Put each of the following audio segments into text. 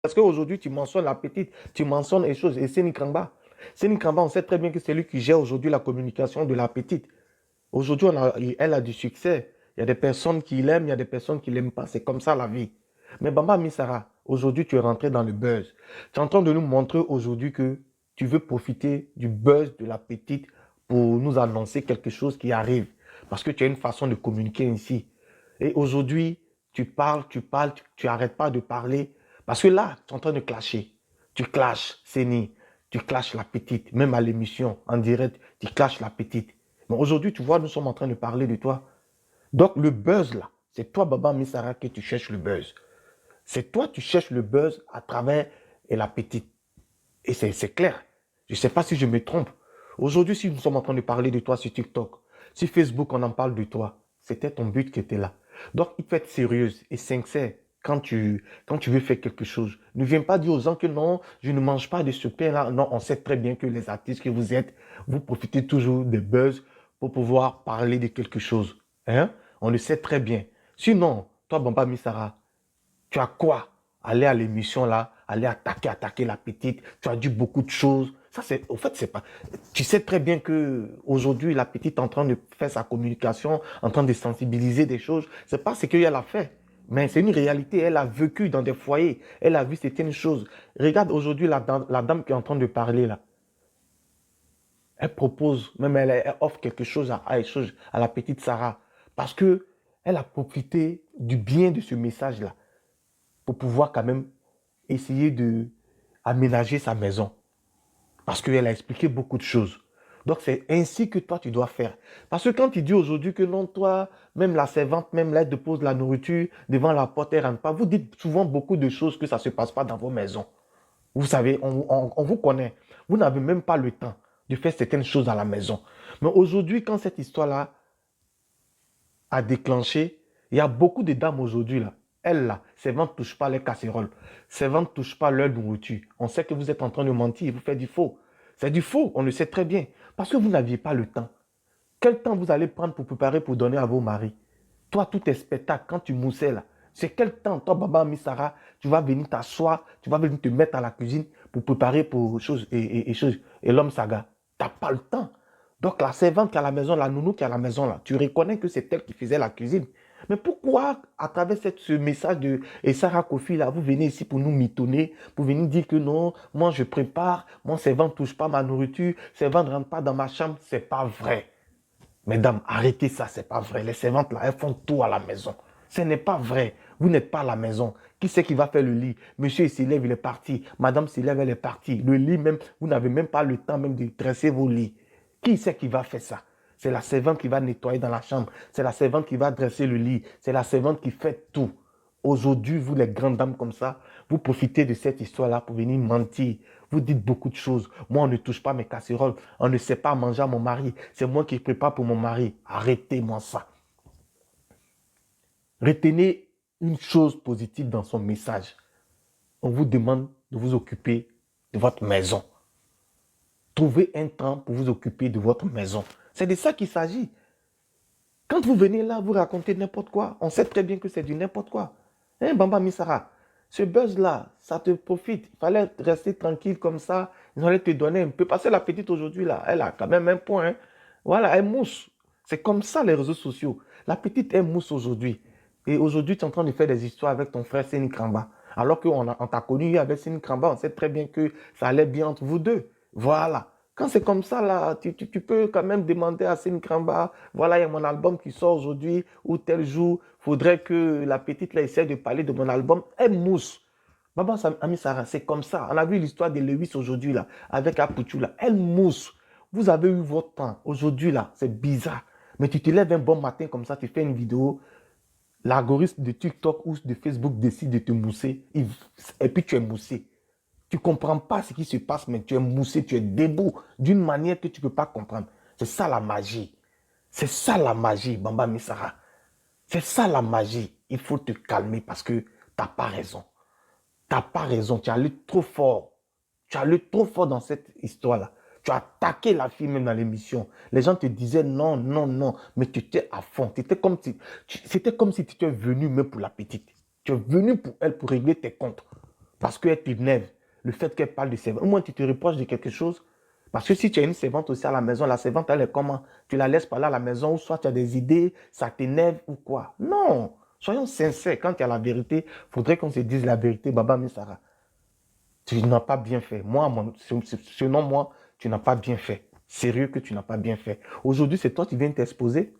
Parce qu'aujourd'hui, tu mentionnes la petite, tu mentionnes les choses. Et Séni Kramba, on sait très bien que c'est lui qui gère aujourd'hui la communication de la petite. Aujourd'hui, elle a du succès. Il y a des personnes qui l'aiment, il y a des personnes qui ne l'aiment pas. C'est comme ça la vie. Mais Bamba Missara, aujourd'hui, tu es rentré dans le buzz. Tu es en train de nous montrer aujourd'hui que tu veux profiter du buzz de la petite pour nous annoncer quelque chose qui arrive. Parce que tu as une façon de communiquer ici. Et aujourd'hui, tu n'arrêtes pas de parler. Parce que là, tu es en train de clasher. Tu clashes Séni, tu clashes la petite. Même à l'émission, en direct, tu clashes la petite. Mais aujourd'hui, tu vois, nous sommes en train de parler de toi. Donc, le buzz, là, c'est toi, Baba Missara, que tu cherches le buzz. C'est toi, tu cherches le buzz à travers la petite. Et c'est clair. Je ne sais pas si je me trompe. Aujourd'hui, si nous sommes en train de parler de toi sur TikTok, sur Facebook, on en parle de toi. C'était ton but qui était là. Donc, il faut être sérieuse et sincère quand tu veux faire quelque chose. Ne viens pas dire aux gens que non, je ne mange pas de ce pain-là. Non, on sait très bien que les artistes que vous êtes, vous profitez toujours des buzz pour pouvoir parler de quelque chose. Hein? On le sait très bien. Sinon, toi, Bamba Missara, tu as quoi? Aller à l'émission là, aller attaquer la petite. Tu as dit beaucoup de choses. Ça, c'est, au fait, c'est pas. Tu sais très bien que aujourd'hui, la petite est en train de faire sa communication, en train de sensibiliser des choses. C'est pas ce qu'elle a fait. Mais c'est une réalité. Elle a vécu dans des foyers. Elle a vu certaines choses. Regarde aujourd'hui la dame qui est en train de parler là. Elle propose, même elle offre quelque chose à la petite Sarah. Parce que elle a profité du bien de ce message-là pour pouvoir quand même essayer de aménager sa maison. Parce qu'elle a expliqué beaucoup de choses. Donc c'est ainsi que toi tu dois faire. Parce que quand tu dis aujourd'hui que non, toi, même la servante, même là, dépose la nourriture devant la porte, elle ne rentre pas. Vous dites souvent beaucoup de choses que ça ne se passe pas dans vos maisons. Vous savez, on vous connaît. Vous n'avez même pas le temps de faire certaines choses à la maison. Mais aujourd'hui, quand cette histoire-là a déclenché, il y a beaucoup de dames aujourd'hui là. Elles là, ces ventes ne touchent pas les casseroles. Ces ventes ne touchent pas leur nourriture. On sait que vous êtes en train de mentir, vous faites du faux. C'est du faux, on le sait très bien. Parce que vous n'aviez pas le temps. Quel temps vous allez prendre pour préparer, pour donner à vos maris? Toi, tous tes spectacles, quand tu moussais là, c'est quel temps, toi, Baba Missara, tu vas venir t'asseoir, tu vas venir te mettre à la cuisine pour préparer pour choses et l'homme saga. Tu n'as pas le temps. Donc, la servante qui est à la maison, la nounou qui est à la maison, là, tu reconnais que c'est elle qui faisait la cuisine. Mais pourquoi, à travers ce message de et Sarah Kofi, là, vous venez ici pour nous mitonner, pour venir dire que non, moi je prépare, mon servant ne touche pas ma nourriture, servant ne rentre pas dans ma chambre, c'est pas vrai. Mesdames, arrêtez ça, c'est pas vrai. Les servantes, là, elles font tout à la maison. Ce n'est pas vrai. Vous n'êtes pas à la maison. Qui c'est qui va faire le lit? Monsieur il s'élève, il est parti. Madame s'élève, elle est partie. Le lit même, vous n'avez même pas le temps même de dresser vos lits. Qui c'est qui va faire ça? C'est la servante qui va nettoyer dans la chambre. C'est la servante qui va dresser le lit. C'est la servante qui fait tout. Aujourd'hui, vous les grandes dames comme ça, vous profitez de cette histoire-là pour venir mentir. Vous dites beaucoup de choses. Moi, on ne touche pas mes casseroles. On ne sait pas manger à mon mari. C'est moi qui prépare pour mon mari. Arrêtez-moi ça. Retenez une chose positive dans son message. On vous demande de vous occuper de votre maison. Trouvez un temps pour vous occuper de votre maison. C'est de ça qu'il s'agit. Quand vous venez là, vous racontez n'importe quoi. On sait très bien que c'est du n'importe quoi. Hein, Bamba Missara, ce buzz-là, ça te profite. Il fallait rester tranquille comme ça. Ils allaient te donner un peu. Parce que la petite aujourd'hui, là, elle a quand même un point. Hein. Voilà, elle mousse. C'est comme ça les réseaux sociaux. La petite, elle mousse aujourd'hui. Et aujourd'hui, tu es en train de faire des histoires avec ton frère Séni Kramba. Alors qu'on t'a connu avec Séni Kramba, on sait très bien que ça allait bien entre vous deux. Voilà. Quand c'est comme ça, là, tu peux quand même demander à Séni Kramba, voilà, il y a mon album qui sort aujourd'hui, ou tel jour, il faudrait que la petite là essaie de parler de mon album. Elle mousse. Baba Ami Sarah, c'est comme ça. On a vu l'histoire de Lewis aujourd'hui, là, avec Apuchu, là. Elle mousse. Vous avez eu votre temps. Aujourd'hui, là, c'est bizarre. Mais tu te lèves un bon matin comme ça, tu fais une vidéo, l'algorithme de TikTok ou de Facebook décide de te mousser, et puis tu es moussé. Tu ne comprends pas ce qui se passe, mais tu es moussé, tu es debout d'une manière que tu ne peux pas comprendre. C'est ça la magie. C'est ça la magie, Bamba Missara. C'est ça la magie. Il faut te calmer parce que tu n'as pas raison. Tu n'as pas raison. Tu as allé trop fort. Tu as allé trop fort dans cette histoire-là. Tu as attaqué la fille même dans l'émission. Les gens te disaient non, non, non. Mais tu étais à fond. C'était comme si tu étais venu même pour la petite. Tu es venu pour elle pour régler tes comptes. Parce qu'elle t'énerve. Le fait qu'elle parle de servante. Au moins, tu te reproches de quelque chose. Parce que si tu as une servante aussi à la maison, la servante, elle est comment? Tu la laisses parler à la maison, ou soit tu as des idées, ça t'énerve ou quoi? Non. Soyons sincères. Quand il y a la vérité, il faudrait qu'on se dise la vérité, Baba Missara. Tu n'as pas bien fait. Selon moi, tu n'as pas bien fait. Sérieux que tu n'as pas bien fait. Aujourd'hui, c'est toi qui viens t'exposer.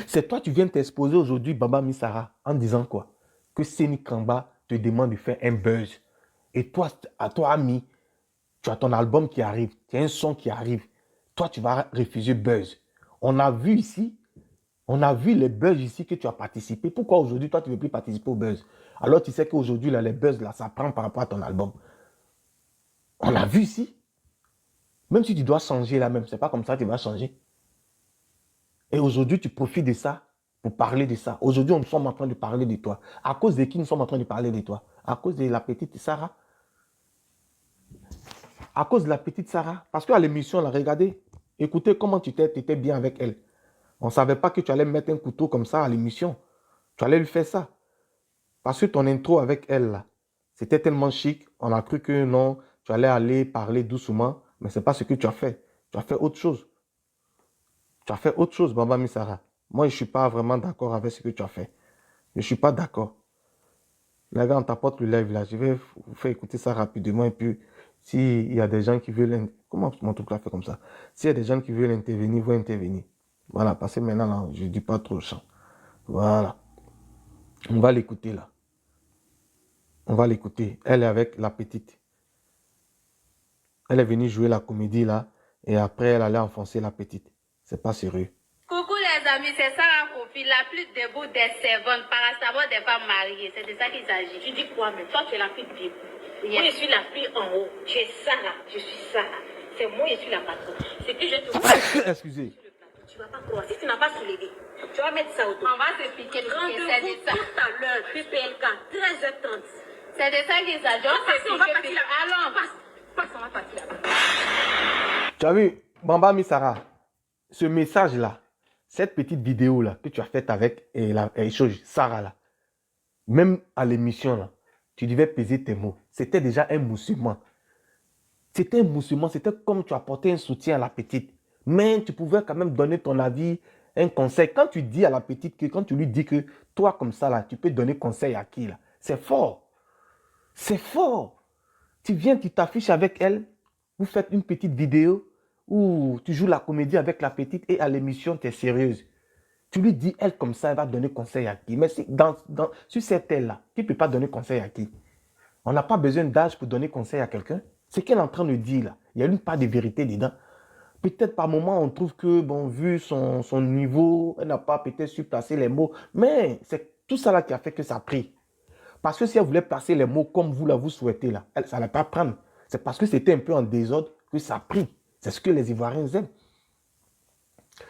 C'est toi qui viens t'exposer aujourd'hui, Baba Missara, en disant quoi? Que Seni Kamba te demande de faire un buzz. Et toi, à toi, ami, tu as ton album qui arrive, tu as un son qui arrive. Toi, tu vas refuser buzz. On a vu ici, on a vu les buzz ici que tu as participé. Pourquoi aujourd'hui, toi, tu ne veux plus participer au buzz? Alors, tu sais qu'aujourd'hui, les buzz, là, ça prend par rapport à ton album. On l'a vu ici. Même si tu dois changer là même, c'est pas comme ça que tu vas changer. Et aujourd'hui, tu profites de ça pour parler de ça. Aujourd'hui, nous sommes en train de parler de toi. À cause de qui nous sommes en train de parler de toi? À cause de la petite Sarah. À cause de la petite Sarah. Parce qu'à l'émission, on l'a regardé. Écoutez comment tu étais bien avec elle. On ne savait pas que tu allais mettre un couteau comme ça à l'émission. Tu allais lui faire ça. Parce que ton intro avec elle, là, c'était tellement chic. On a cru que non, tu allais aller parler doucement. Mais ce n'est pas ce que tu as fait. Tu as fait autre chose. Tu as fait autre chose, Baba Missara. Moi, je ne suis pas vraiment d'accord avec ce que tu as fait. Je ne suis pas d'accord. Les gars, on t'apporte le live là. Je vais vous faire écouter ça rapidement. Et puis, s'il y a des gens qui veulent... Comment mon truc là fait comme ça? S'il y a des gens qui veulent intervenir, vont intervenir. Voilà, parce que maintenant, là, je ne dis pas trop le chant. Voilà. On va l'écouter là. On va l'écouter. Elle est avec la petite. Elle est venue jouer la comédie là. Et après, elle allait enfoncer la petite. C'est pas sérieux. Coucou les amis, c'est Sarah Kofi, la plus debout des servantes, paracétamol des femmes mariées. C'est de ça qu'il s'agit. Tu dis quoi, mais toi tu es la plus debout. Moi je suis la plus en haut. Tu es Sarah, je suis Sarah. C'est moi, je suis la patronne. C'est que je te vois. Excusez. Tu vas pas croire. Si tu n'as pas soulevé, tu vas mettre ça au dos. On va s'expliquer. Rendez-vous tout à l'heure, PPLK, 13h30. C'est de ça qu'il s'agit. On va partir là. Allons. Passe, on va partir là. Tu as vu, Bamba Missara, ce message-là, cette petite vidéo-là que tu as faite avec Sarah, là, même à l'émission, là, tu devais peser tes mots. C'était déjà un musulman. C'était un musulman, c'était comme tu apportais un soutien à la petite. Mais tu pouvais quand même donner ton avis, un conseil. Quand tu dis à la petite, quand tu lui dis que toi, comme ça, là, tu peux donner conseil à qui, là? C'est fort. C'est fort. Tu viens, tu t'affiches avec elle, vous faites une petite vidéo où tu joues la comédie avec la petite et à l'émission, tu es sérieuse. Tu lui dis, elle comme ça, elle va donner conseil à qui? Mais sur cette aile-là, qui ne peut pas donner conseil à qui? On n'a pas besoin d'âge pour donner conseil à quelqu'un. Ce qu'elle est en train de dire là, il y a une part de vérité dedans. Peut-être par moment, on trouve que, bon, vu son niveau, elle n'a pas peut-être su placer les mots. Mais c'est tout ça là qui a fait que ça a pris. Parce que si elle voulait placer les mots comme vous là, vous souhaitez là, ça n'allait pas prendre. C'est parce que c'était un peu en désordre que ça a pris. C'est ce que les Ivoiriens aiment.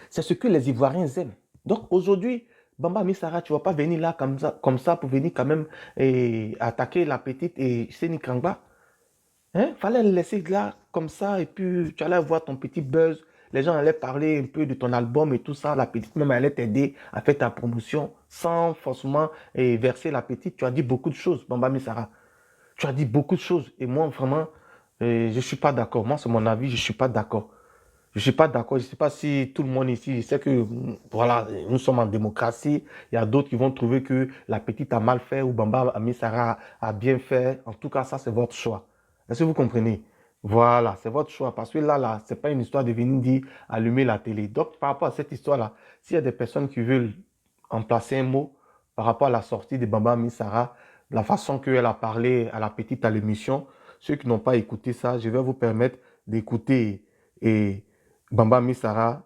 C'est ce que les Ivoiriens aiment. Donc aujourd'hui, Bamba Missara, tu ne vas pas venir là comme ça pour venir quand même attaquer la petite et Seni Kamba. Hein? Fallait le laisser là comme ça et puis tu allais voir ton petit buzz. Les gens allaient parler un peu de ton album et tout ça. La petite même allait t'aider à faire ta promotion sans forcément verser la petite. Tu as dit beaucoup de choses, Bamba Missara. Tu as dit beaucoup de choses. Et moi, vraiment, je ne suis pas d'accord. Moi, c'est mon avis, je ne suis pas d'accord. Je ne suis pas d'accord. Je ne sais pas si tout le monde ici, je sais que voilà, nous sommes en démocratie. Il y a d'autres qui vont trouver que la petite a mal fait ou Bamba Missara a bien fait. En tout cas, ça, c'est votre choix. Est-ce que vous comprenez? Voilà, c'est votre choix. Parce que là, ce n'est pas une histoire de venir dire allumer la télé. Donc, par rapport à cette histoire-là, s'il y a des personnes qui veulent emplacer un mot par rapport à la sortie de Bamba Missara, la façon qu'elle a parlé à la petite à l'émission, ceux qui n'ont pas écouté ça, je vais vous permettre d'écouter Bamba Missara.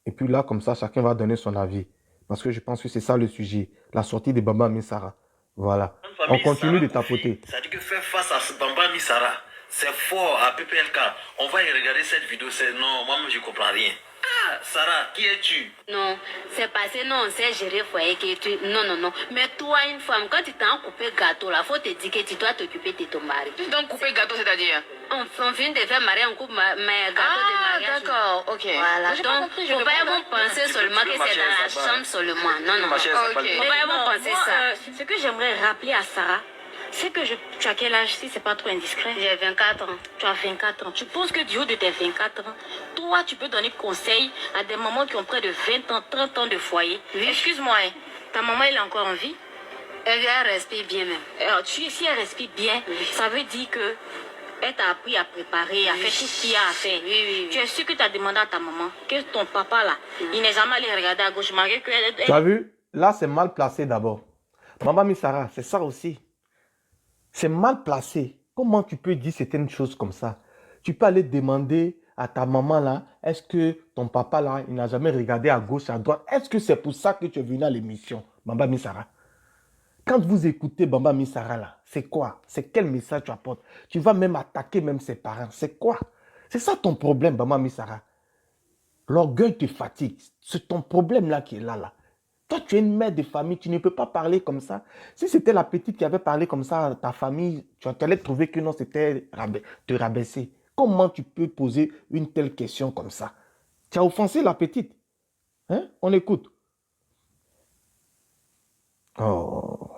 Et puis là, comme ça, chacun va donner son avis. Parce que je pense que c'est ça le sujet, la sortie de Bamba Missara. Voilà. On continue de tapoter. Ça dit que faire face à ce Bamba Missara, c'est fort à PPLK. On va y regarder cette vidéo. Non, moi-même, je ne comprends rien. Sarah, qui es-tu? Non, c'est passé, non, on s'est géré foyer que tu... Non, non, non. Mais toi, une femme, quand tu t'as coupé gâteau, là, faut te dire que tu dois t'occuper de ton mari. Donc, couper gâteau, c'est-à-dire? On vient de faire marier, on coupe mais gâteau de mariage. D'accord, ok. Voilà, J'ai pas donc, compris, je faut pas comprends vous penser seulement que c'est dans la chambre seulement. Non, non, Ma non. chère, c'est pas Ok. le Faut problème. pas vous Non, penser moi, ça. ce que j'aimerais rappeler à Sarah, c'est que tu as quel âge si c'est pas trop indiscret? J'ai 24 ans. Tu as 24 ans. Tu penses que du haut de tes 24 ans, toi, tu peux donner conseil à des mamans qui ont près de 20 ans, 30 ans de foyer? Oui. Excuse-moi, hein, ta maman, elle est encore en vie? Elle respire bien même. Alors, si elle respire bien, ça veut dire que elle t'a appris à préparer, à faire tout ce qu'il y a à faire. Oui, oui, oui. Tu es sûr que tu as demandé à ta maman que ton papa, là, il n'est jamais allé regarder à gauche, malgré que Tu as vu? Là, c'est mal placé d'abord. Maman Missara, c'est ça aussi. C'est mal placé. Comment tu peux dire certaines choses comme ça? Tu peux aller demander à ta maman là, est-ce que ton papa là, il n'a jamais regardé à gauche, à droite? Est-ce que c'est pour ça que tu es venu à l'émission, Bamba Missara? Quand vous écoutez Bamba Missara là, c'est quoi? C'est quel message tu apportes? Tu vas même attaquer même ses parents. C'est quoi? C'est ça ton problème, Bamba Missara. L'orgueil te fatigue. C'est ton problème là qui est là. Toi, tu es une mère de famille, tu ne peux pas parler comme ça. Si c'était la petite qui avait parlé comme ça à ta famille, tu allais trouver que non, c'était te rabaisser. Comment tu peux poser une telle question comme ça? Tu as offensé la petite. Hein? On écoute. Oh.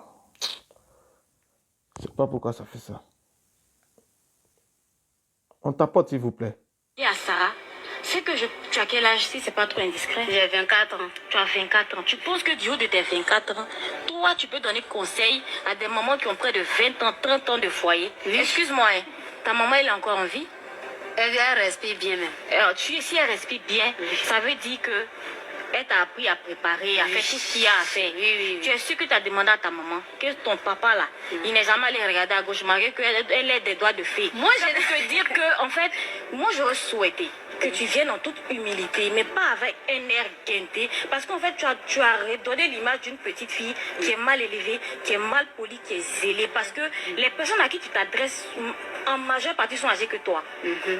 Je ne sais pas pourquoi ça fait ça. On tapote, s'il vous plaît. Et à Sarah, c'est que tu as quel âge si c'est pas trop indiscret? J'ai 24 ans. Tu as 24 ans. Tu penses que du haut de tes 24 ans, toi, tu peux donner conseil à des mamans qui ont près de 20 ans, 30 ans de foyer? Oui. Excuse-moi, hein, ta maman, elle est encore en vie? Elle respire bien même. Alors, si elle respire bien, ça veut dire que elle t'a appris à préparer, à faire tout ce qu'il y a à faire. Oui, oui, oui. Tu es sûr que tu as demandé à ta maman que ton papa, là, il n'est jamais allé regarder à gauche, malgré qu'elle ait des doigts de fée. Moi, je peux te dire que, en fait, moi, j'aurais souhaité que tu viennes en toute humilité, mais pas avec un air guinté. Parce qu'en fait, tu as redonné l'image d'une petite fille qui est mal élevée, qui est mal polie, qui est zélée. Parce que les personnes à qui tu t'adresses, en majeure partie, sont âgées que toi.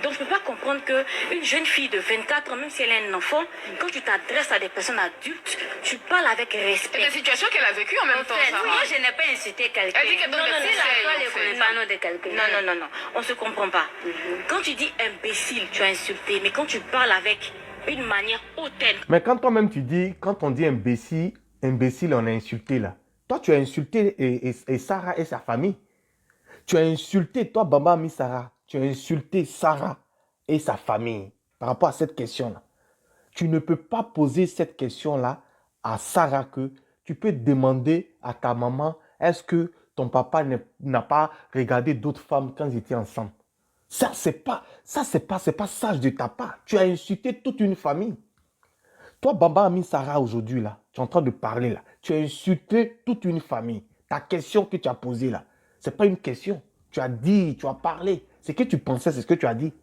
Donc, je ne peux pas comprendre qu'une jeune fille de 24 ans, même si elle est un enfant, quand tu t'adresses à des personnes adultes, tu parles avec respect. C'est des situations qu'elle a vécues en même temps, fait, Sarah. moi, je n'ai pas incité quelqu'un. Elle dit qu'elle donne des Si conseils, la en ne fait. connaît pas nom de quelqu'un. Non, on se comprend pas. Quand tu dis imbécile, tu as insulté, mais quand tu parles avec une manière hautaine, Mais quand toi-même tu dis, quand on dit imbécile, on a insulté là. Toi, tu as insulté et Sarah et sa famille. Tu as insulté, toi, Bamba Missara, tu as insulté Sarah et sa famille par rapport à cette question-là. Tu ne peux pas poser cette question-là à Sarah que tu peux demander à ta maman, est-ce que ton papa n'a pas regardé d'autres femmes quand ils étaient ensemble? Ça, c'est pas sage de ta part. Tu as insulté toute une famille. Toi, Bamba Ami Sarah, aujourd'hui, là, tu es en train de parler, là. Tu as insulté toute une famille. Ta question que tu as posée, là, ce n'est pas une question. Tu as dit, tu as parlé. Ce que tu pensais, c'est ce que tu as dit.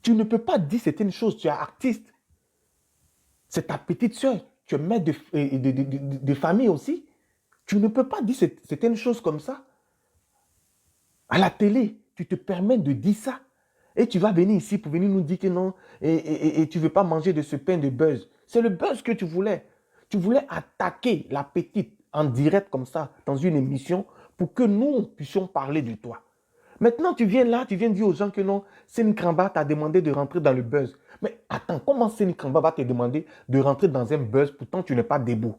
Tu ne peux pas dire certaines choses. Tu es artiste. C'est ta petite soeur. Tu es mère de famille aussi. Tu ne peux pas dire certaines choses comme ça. À la télé, tu te permets de dire ça. Et tu vas venir ici pour venir nous dire que non, et tu ne veux pas manger de ce pain de buzz. C'est le buzz que tu voulais. Tu voulais attaquer la petite en direct comme ça, dans une émission, pour que nous puissions parler de toi. Maintenant, tu viens là, tu viens dire aux gens que non, Seni Kramba t'a demandé de rentrer dans le buzz. Mais attends, comment Seni Kramba va te demander de rentrer dans un buzz, pourtant tu n'es pas debout?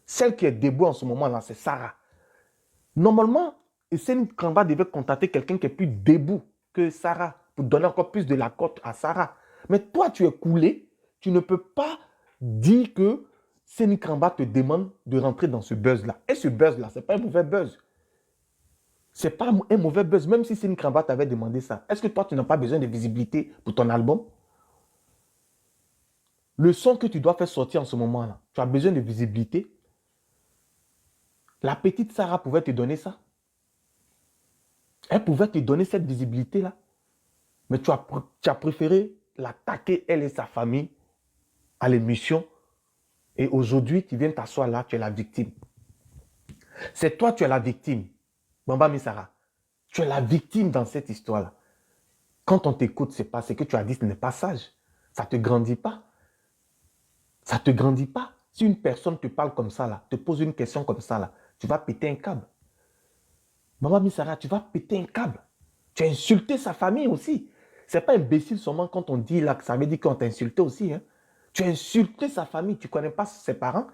Celle qui est debout en ce moment-là, c'est Sarah. Normalement, Seni Kramba devait contacter quelqu'un qui est plus debout que Sarah, pour donner encore plus de la cote à Sarah. Mais toi, tu es coulé, tu ne peux pas dire que Seni Kramba te demande de rentrer dans ce buzz-là. Et ce buzz-là, ce n'est pas un mauvais buzz. Ce n'est pas un mauvais buzz, même si Seni Kramba t'avait demandé ça. Est-ce que toi, tu n'as pas besoin de visibilité pour ton album? Le son que tu dois faire sortir en ce moment-là, tu as besoin de visibilité. La petite Sarah pouvait te donner ça. Elle pouvait te donner cette visibilité-là. Mais tu as préféré l'attaquer, elle et sa famille, à l'émission. Et aujourd'hui, tu viens t'asseoir là, tu es la victime. C'est toi, tu es la victime. Bamba Missara, tu es la victime dans cette histoire-là. Quand on t'écoute, c'est pas ce que tu as dit, ce n'est pas sage. Ça ne te grandit pas. Ça ne te grandit pas. Si une personne te parle comme ça, là, te pose une question comme ça, là, tu vas péter un câble. Maman Missara, tu vas péter un câble. Tu as insulté sa famille aussi. Ce n'est pas imbécile seulement quand on dit là que ça veut dire qu'on t'a insulté aussi. Hein. Tu as insulté sa famille, tu ne connais pas ses parents.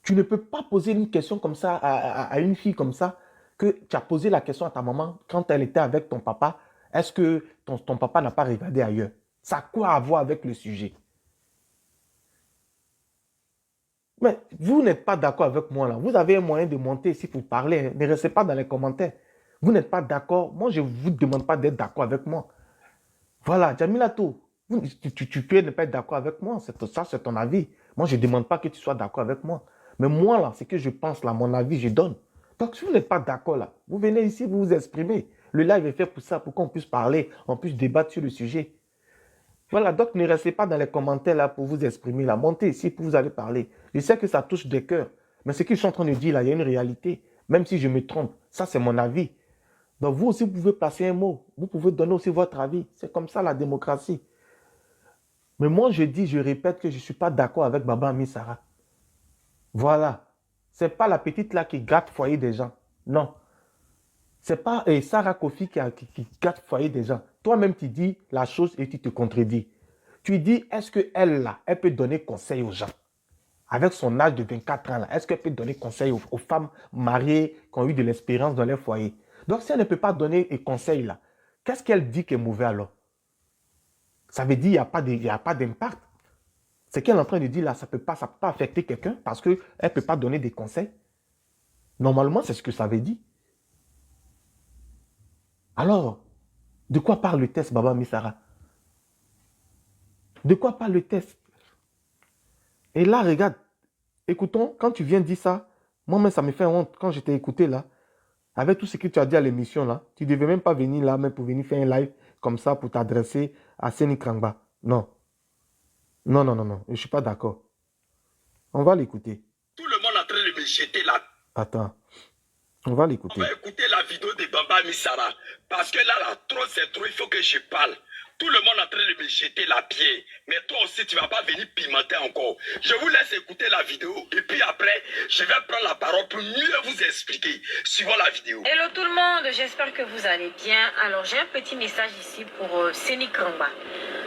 Tu ne peux pas poser une question comme ça à une fille comme ça, que tu as posé la question à ta maman quand elle était avec ton papa. Est-ce que ton papa n'a pas regardé ailleurs? Ça a quoi à voir avec le sujet? Mais vous n'êtes pas d'accord avec moi là. Vous avez un moyen de monter ici pour parler. Hein. Ne restez pas dans les commentaires. Vous n'êtes pas d'accord. Moi, je ne vous demande pas d'être d'accord avec moi. Voilà, Jamilato, tu peux ne pas être d'accord avec moi. Ça, c'est ton avis. Moi, je ne demande pas que tu sois d'accord avec moi. Mais moi, là, ce que je pense, là, mon avis, je donne. Donc, si vous n'êtes pas d'accord, là, vous venez ici, vous vous exprimez. Le live est fait pour ça, pour qu'on puisse parler, on puisse débattre sur le sujet. Voilà, donc ne restez pas dans les commentaires, là, pour vous exprimer, là. Montez ici pour vous aller parler. Je sais que ça touche des cœurs. Mais ce que je suis en train de dire, là, il y a une réalité. Même si je me trompe, ça, c'est mon avis. Donc, vous aussi, vous pouvez placer un mot. Vous pouvez donner aussi votre avis. C'est comme ça, la démocratie. Mais moi, je dis, je répète que je ne suis pas d'accord avec Baba Missara. Voilà. Ce n'est pas la petite là qui gâte le foyer des gens. Non. Ce n'est pas Sarah Kofi qui gâte le foyer des gens. Toi-même, tu dis la chose et tu te contredis. Tu dis, est-ce qu'elle, là, elle peut donner conseil aux gens? Avec son âge de 24 ans, là, est-ce qu'elle peut donner conseil aux femmes mariées qui ont eu de l'expérience dans leur foyer? Donc, si elle ne peut pas donner des conseils, là, qu'est-ce qu'elle dit qui est mauvais alors? Ça veut dire qu'il n'y a pas d'impact. Ce qu'elle est en train de dire là, ça ne peut pas affecter quelqu'un parce qu'elle ne peut pas donner des conseils. Normalement, c'est ce que ça veut dire. Alors, de quoi parle le test, Baba Missara? De quoi parle le test? Et là, regarde, écoutons, quand tu viens dire ça, moi-même, ça me fait honte quand je t'ai écouté là, avec tout ce que tu as dit à l'émission là, tu ne devais même pas venir là, même pour venir faire un live comme ça pour t'adresser à Seni Krangba. Non. Non, non, non, non, je ne suis pas d'accord. On va l'écouter. Tout le monde est en train de me jeter là. Attends, on va On l'écouter. va écouter la vidéo de Baba Missara. Parce que là, trop, c'est trop, il faut que je parle. Tout le monde est en train de me jeter la pierre. Mais toi aussi, tu ne vas pas venir pimenter encore. Je vous laisse écouter la vidéo. Et puis après, je vais prendre la parole pour mieux vous expliquer. Suivant la vidéo. Hello tout le monde, j'espère que vous allez bien. Alors j'ai un petit message ici pour Seni Krangba.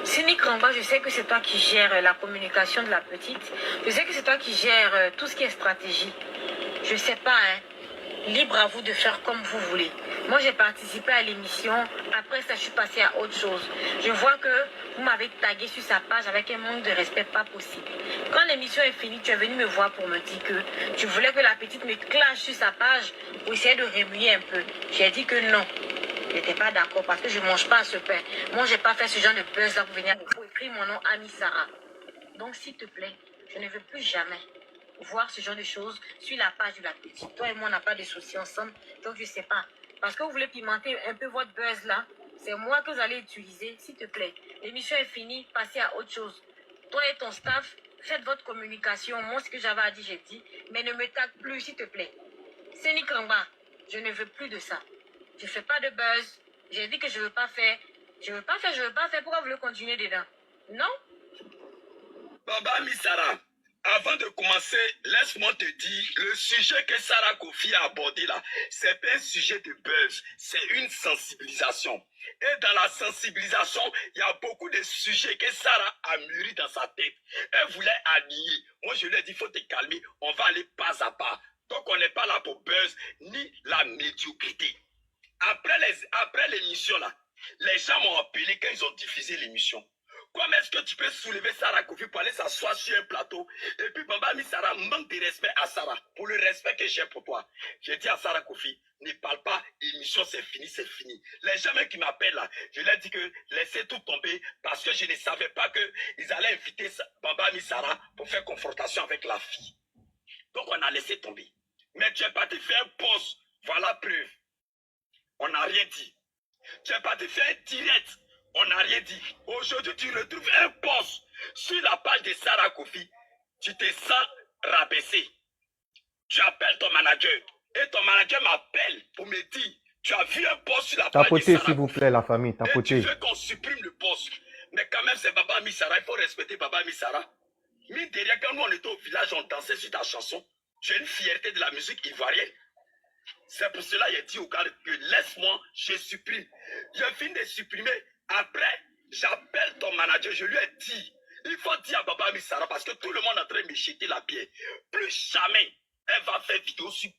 Seni Krangba, je sais que c'est toi qui gères la communication de la petite. Je sais que c'est toi qui gères tout ce qui est stratégie. Je sais pas, hein. Libre à vous de faire comme vous voulez. Moi, j'ai participé à l'émission. Après ça, je suis passée à autre chose. Je vois que vous m'avez tagué sur sa page avec un manque de respect pas possible. Quand l'émission est finie, tu es venu me voir pour me dire que tu voulais que la petite me clash sur sa page pour essayer de remuer un peu. J'ai dit que non. Je n'étais pas d'accord parce que je ne mange pas ce pain. Moi, je n'ai pas fait ce genre de buzz là pour venir pour écrire mon nom Ami Sarah. Donc, s'il te plaît, je ne veux plus jamais voir ce genre de choses sur la page de la petite. Toi et moi, on n'a pas de soucis ensemble, donc je ne sais pas. Parce que vous voulez pimenter un peu votre buzz là, c'est moi que vous allez utiliser, s'il te plaît. L'émission est finie, passez à autre chose. Toi et ton staff, faites votre communication. Moi, ce que j'avais à dire, j'ai dit. Mais ne me tague plus, s'il te plaît. Seni Krangba, je ne veux plus de ça. Je ne fais pas de buzz. J'ai dit que je ne veux pas faire. Je ne veux pas faire, je ne veux pas faire. Pourquoi vous voulez continuer dedans? Non? Baba Missara, avant de commencer, laisse-moi te dire, le sujet que Sarah Kofi a abordé là, c'est pas un sujet de buzz, c'est une sensibilisation. Et dans la sensibilisation, il y a beaucoup de sujets que Sarah a mûri dans sa tête. Elle voulait annihiler. Moi, je lui ai dit, il faut te calmer, on va aller pas à pas. Donc, on n'est pas là pour buzz, ni la médiocrité. Après l'émission là, les gens m'ont appelé quand ils ont diffusé l'émission. Comment est-ce que tu peux soulever Sarah Kofi pour aller s'asseoir sur un plateau et puis Baba Missara manque de respect à Sarah pour le respect que j'ai pour toi. J'ai dit à Sarah Kofi, ne parle pas, l'émission c'est fini, c'est fini. Les gens qui m'appellent là, je leur ai dit que laissez tout tomber parce que je ne savais pas qu'ils allaient inviter Baba Missara pour faire confrontation avec la fille. Donc on a laissé tomber. Mais tu n'es pas te faire un poste, voilà la preuve. On n'a rien dit. Tu n'es pas te faire un direct. On n'a rien dit. Aujourd'hui, tu retrouves un post sur la page de Sarah Kofi. Tu te sens rabaissé. Tu appelles ton manager. Et ton manager m'appelle pour me dire, tu as vu un post sur la page de Tapotez, Sarah s'il vous Kofi. plaît, la famille. Et tu Tapotez. veux qu'on supprime le post. Mais quand même, c'est Baba Misara. Il faut respecter Baba Misara. Mine de rien, quand nous on était au village, on dansait sur ta chanson. Tu as une fierté de la musique ivoirienne. C'est pour cela qu'il a dit au gars que laisse-moi, je supprime. Je viens de supprimer. Après, j'appelle ton manager, je lui ai dit, il faut dire à Baba Misara parce que tout le monde est en train de me jeter la pierre. Plus jamais, elle va faire vidéo sur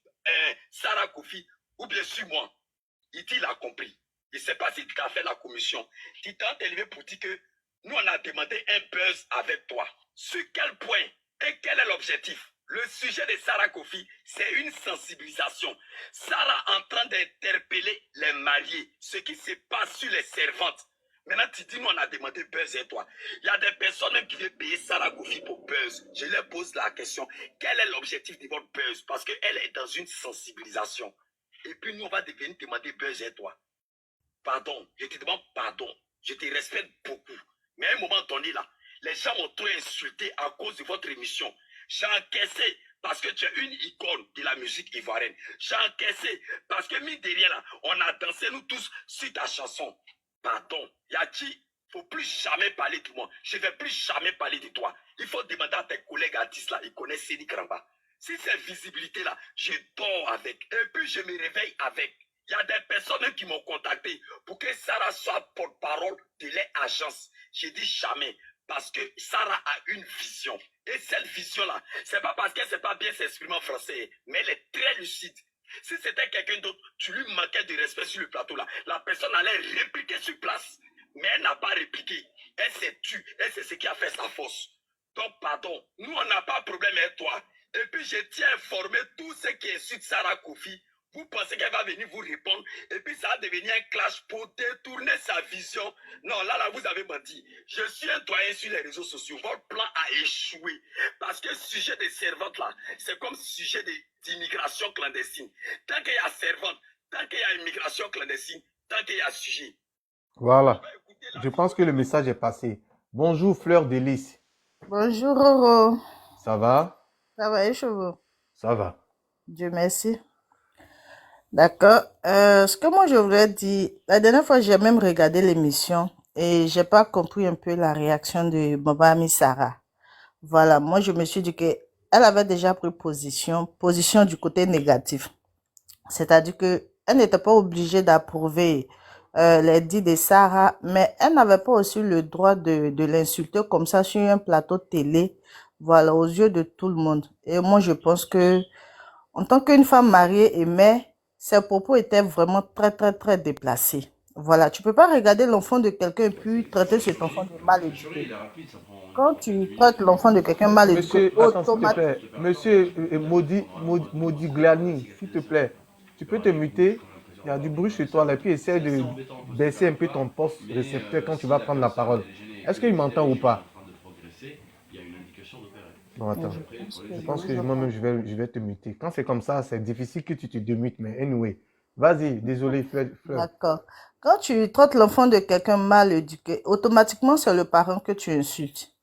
Sarah Kofi ou bien sur moi. Il dit, il a compris. Je ne sais pas si tu as fait la commission. Tu t'es élevé pour dire que nous, on a demandé un buzz avec toi. Sur quel point et quel est l'objectif? Le sujet de Sarah Kofi, c'est une sensibilisation. Sarah en train d'interpeller les mariés, ce qui se passe sur les servantes. Maintenant, tu dis, nous, on a demandé buzz et toi. Il y a des personnes même qui veulent payer Sarah Kofi pour buzz. Je leur pose la question, quel est l'objectif de votre buzz? Parce qu'elle est dans une sensibilisation. Et puis, nous, on va devenir demander buzz et toi. Pardon, je te demande pardon. Je te respecte beaucoup. Mais à un moment donné, là, les gens m'ont trop insulté à cause de votre émission. J'ai encaissé parce que tu es une icône de la musique ivoirienne. J'ai encaissé parce que, mine de rien, là, on a dansé nous tous sur ta chanson. Pardon, Yachi, il ne faut plus jamais parler de moi. Je ne vais plus jamais parler de toi. Il faut demander à tes collègues artistes, là, ils connaissent Séni Kramba. Si cette visibilité-là, je dors avec. Et puis, je me réveille avec. Il y a des personnes même qui m'ont contacté pour que Sarah soit porte-parole de l'agence. J'ai dit jamais. Parce que Sarah a une vision. Et cette vision-là, c'est pas parce qu'elle ne sait pas bien s'exprimer en français, mais elle est très lucide. Si c'était quelqu'un d'autre, tu lui manquais de respect sur le plateau là. La personne allait répliquer sur place. Mais elle n'a pas répliqué. Elle s'est tue. Elle sait ce qui a fait sa force. Donc, pardon, nous, on n'a pas de problème avec toi. Et puis, je tiens à informer tous ceux qui insultent Sarah Kofi. Vous pensez qu'elle va venir vous répondre et puis ça va devenir un clash pour détourner sa vision. Non, là, vous avez menti. Je suis un doyen sur les réseaux sociaux. Votre plan a échoué. Parce que le sujet des servantes, là, c'est comme sujet d'immigration clandestine. Tant qu'il y a servante, tant qu'il y a immigration clandestine, tant qu'il y a sujet. Voilà. Je pense que le message est passé. Bonjour, Fleur de Lys. Bonjour Roro. Ça va? Ça va, et chez vous? Ça va. Dieu merci. D'accord. Ce que moi je voulais dire, la dernière fois j'ai même regardé l'émission et j'ai pas compris un peu la réaction de Baba Misara. Voilà, moi je me suis dit que elle avait déjà pris position du côté négatif. C'est-à-dire que elle n'était pas obligée d'approuver les dits de Sarah, mais elle n'avait pas aussi le droit de l'insulter comme ça sur un plateau de télé, voilà, aux yeux de tout le monde. Et moi je pense que en tant qu'une femme mariée et mère, ses propos étaient vraiment très, très, très déplacés. Voilà, tu peux pas regarder l'enfant de quelqu'un et puis traiter cet enfant de mal éduqué. Quand tu traites l'enfant de quelqu'un mal éduqué, Monsieur, attends, s'il te plaît. Monsieur Maudit Glani, s'il te plaît, tu peux te muter. Il y a du bruit chez toi là, et puis essaie de baisser un peu ton poste récepteur quand tu vas prendre la parole. Est-ce qu'il m'entend ou pas? Bon, attends. Je pense que moi-même, je vais te muter. Quand c'est comme ça, c'est difficile que tu te démutes, mais anyway. Vas-y, désolé, Fleur. D'accord. Quand tu traites l'enfant de quelqu'un mal éduqué, automatiquement, c'est le parent que tu insultes.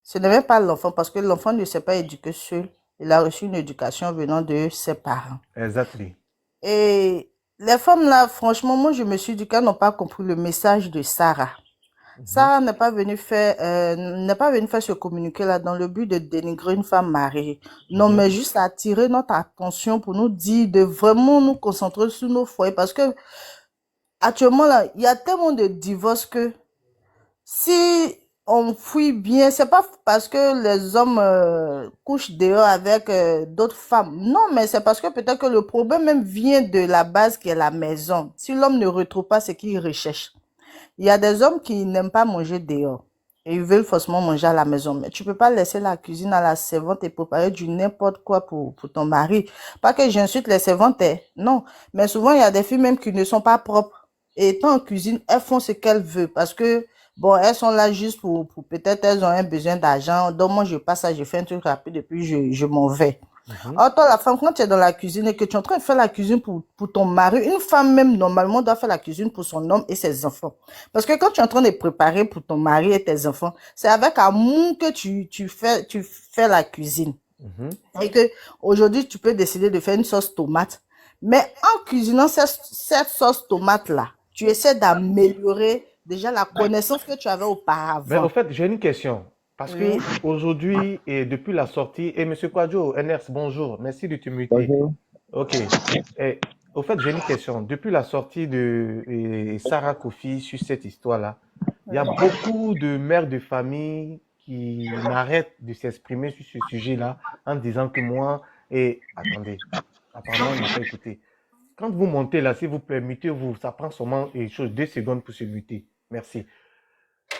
Ce n'est même pas l'enfant, parce que l'enfant ne s'est pas éduqué seul. Il a reçu une éducation venant de ses parents. Exactement. Et les femmes là, franchement, moi, je me suis dit qu'elles n'ont pas compris le message de Sarah. Sarah n'est pas venue faire ce communiqué là dans le but de dénigrer une femme mariée. Non, mais juste attirer notre attention pour nous dire de vraiment nous concentrer sur nos foyers, parce que actuellement là, il y a tellement de divorces que si on fuit bien, c'est pas parce que les hommes couchent dehors avec d'autres femmes. Non, mais c'est parce que peut-être que le problème même vient de la base qui est la maison. Si l'homme ne retrouve pas ce qu'il recherche. Il y a des hommes qui n'aiment pas manger dehors et ils veulent forcément manger à la maison. Mais tu peux pas laisser la cuisine à la servante et préparer du n'importe quoi pour ton mari. Pas que j'insulte les servantes, non. Mais souvent, il y a des filles même qui ne sont pas propres. Et étant en cuisine, elles font ce qu'elles veulent parce que, bon, elles sont là juste pour peut-être elles ont un besoin d'argent. Donc moi, je passe ça, je fais un truc rapide et puis je m'en vais. Or, toi, la femme, quand tu es dans la cuisine et que tu es en train de faire la cuisine pour ton mari, une femme même, normalement, doit faire la cuisine pour son homme et ses enfants. Parce que quand tu es en train de préparer pour ton mari et tes enfants, c'est avec amour que tu fais la cuisine. Et que aujourd'hui, tu peux décider de faire une sauce tomate. Mais en cuisinant cette sauce tomate-là, tu essaies d'améliorer déjà la connaissance que tu avais Mais au auparavant. fait, j'ai une question. Parce que Oui. aujourd'hui, et depuis la sortie, et Monsieur Kwadjo, NRS, bonjour, merci de te muter. Bonjour. Ok. Et, au fait, j'ai une question. Depuis la sortie de Sarah Kofi sur cette histoire-là, il y a beaucoup de mères de famille qui n'arrêtent de s'exprimer sur ce sujet-là en disant que moi, et attendez, apparemment, il n'a pas écouté. Quand vous montez là, s'il vous plaît, mutez-vous. Ça prend seulement 2 secondes pour se muter. Merci.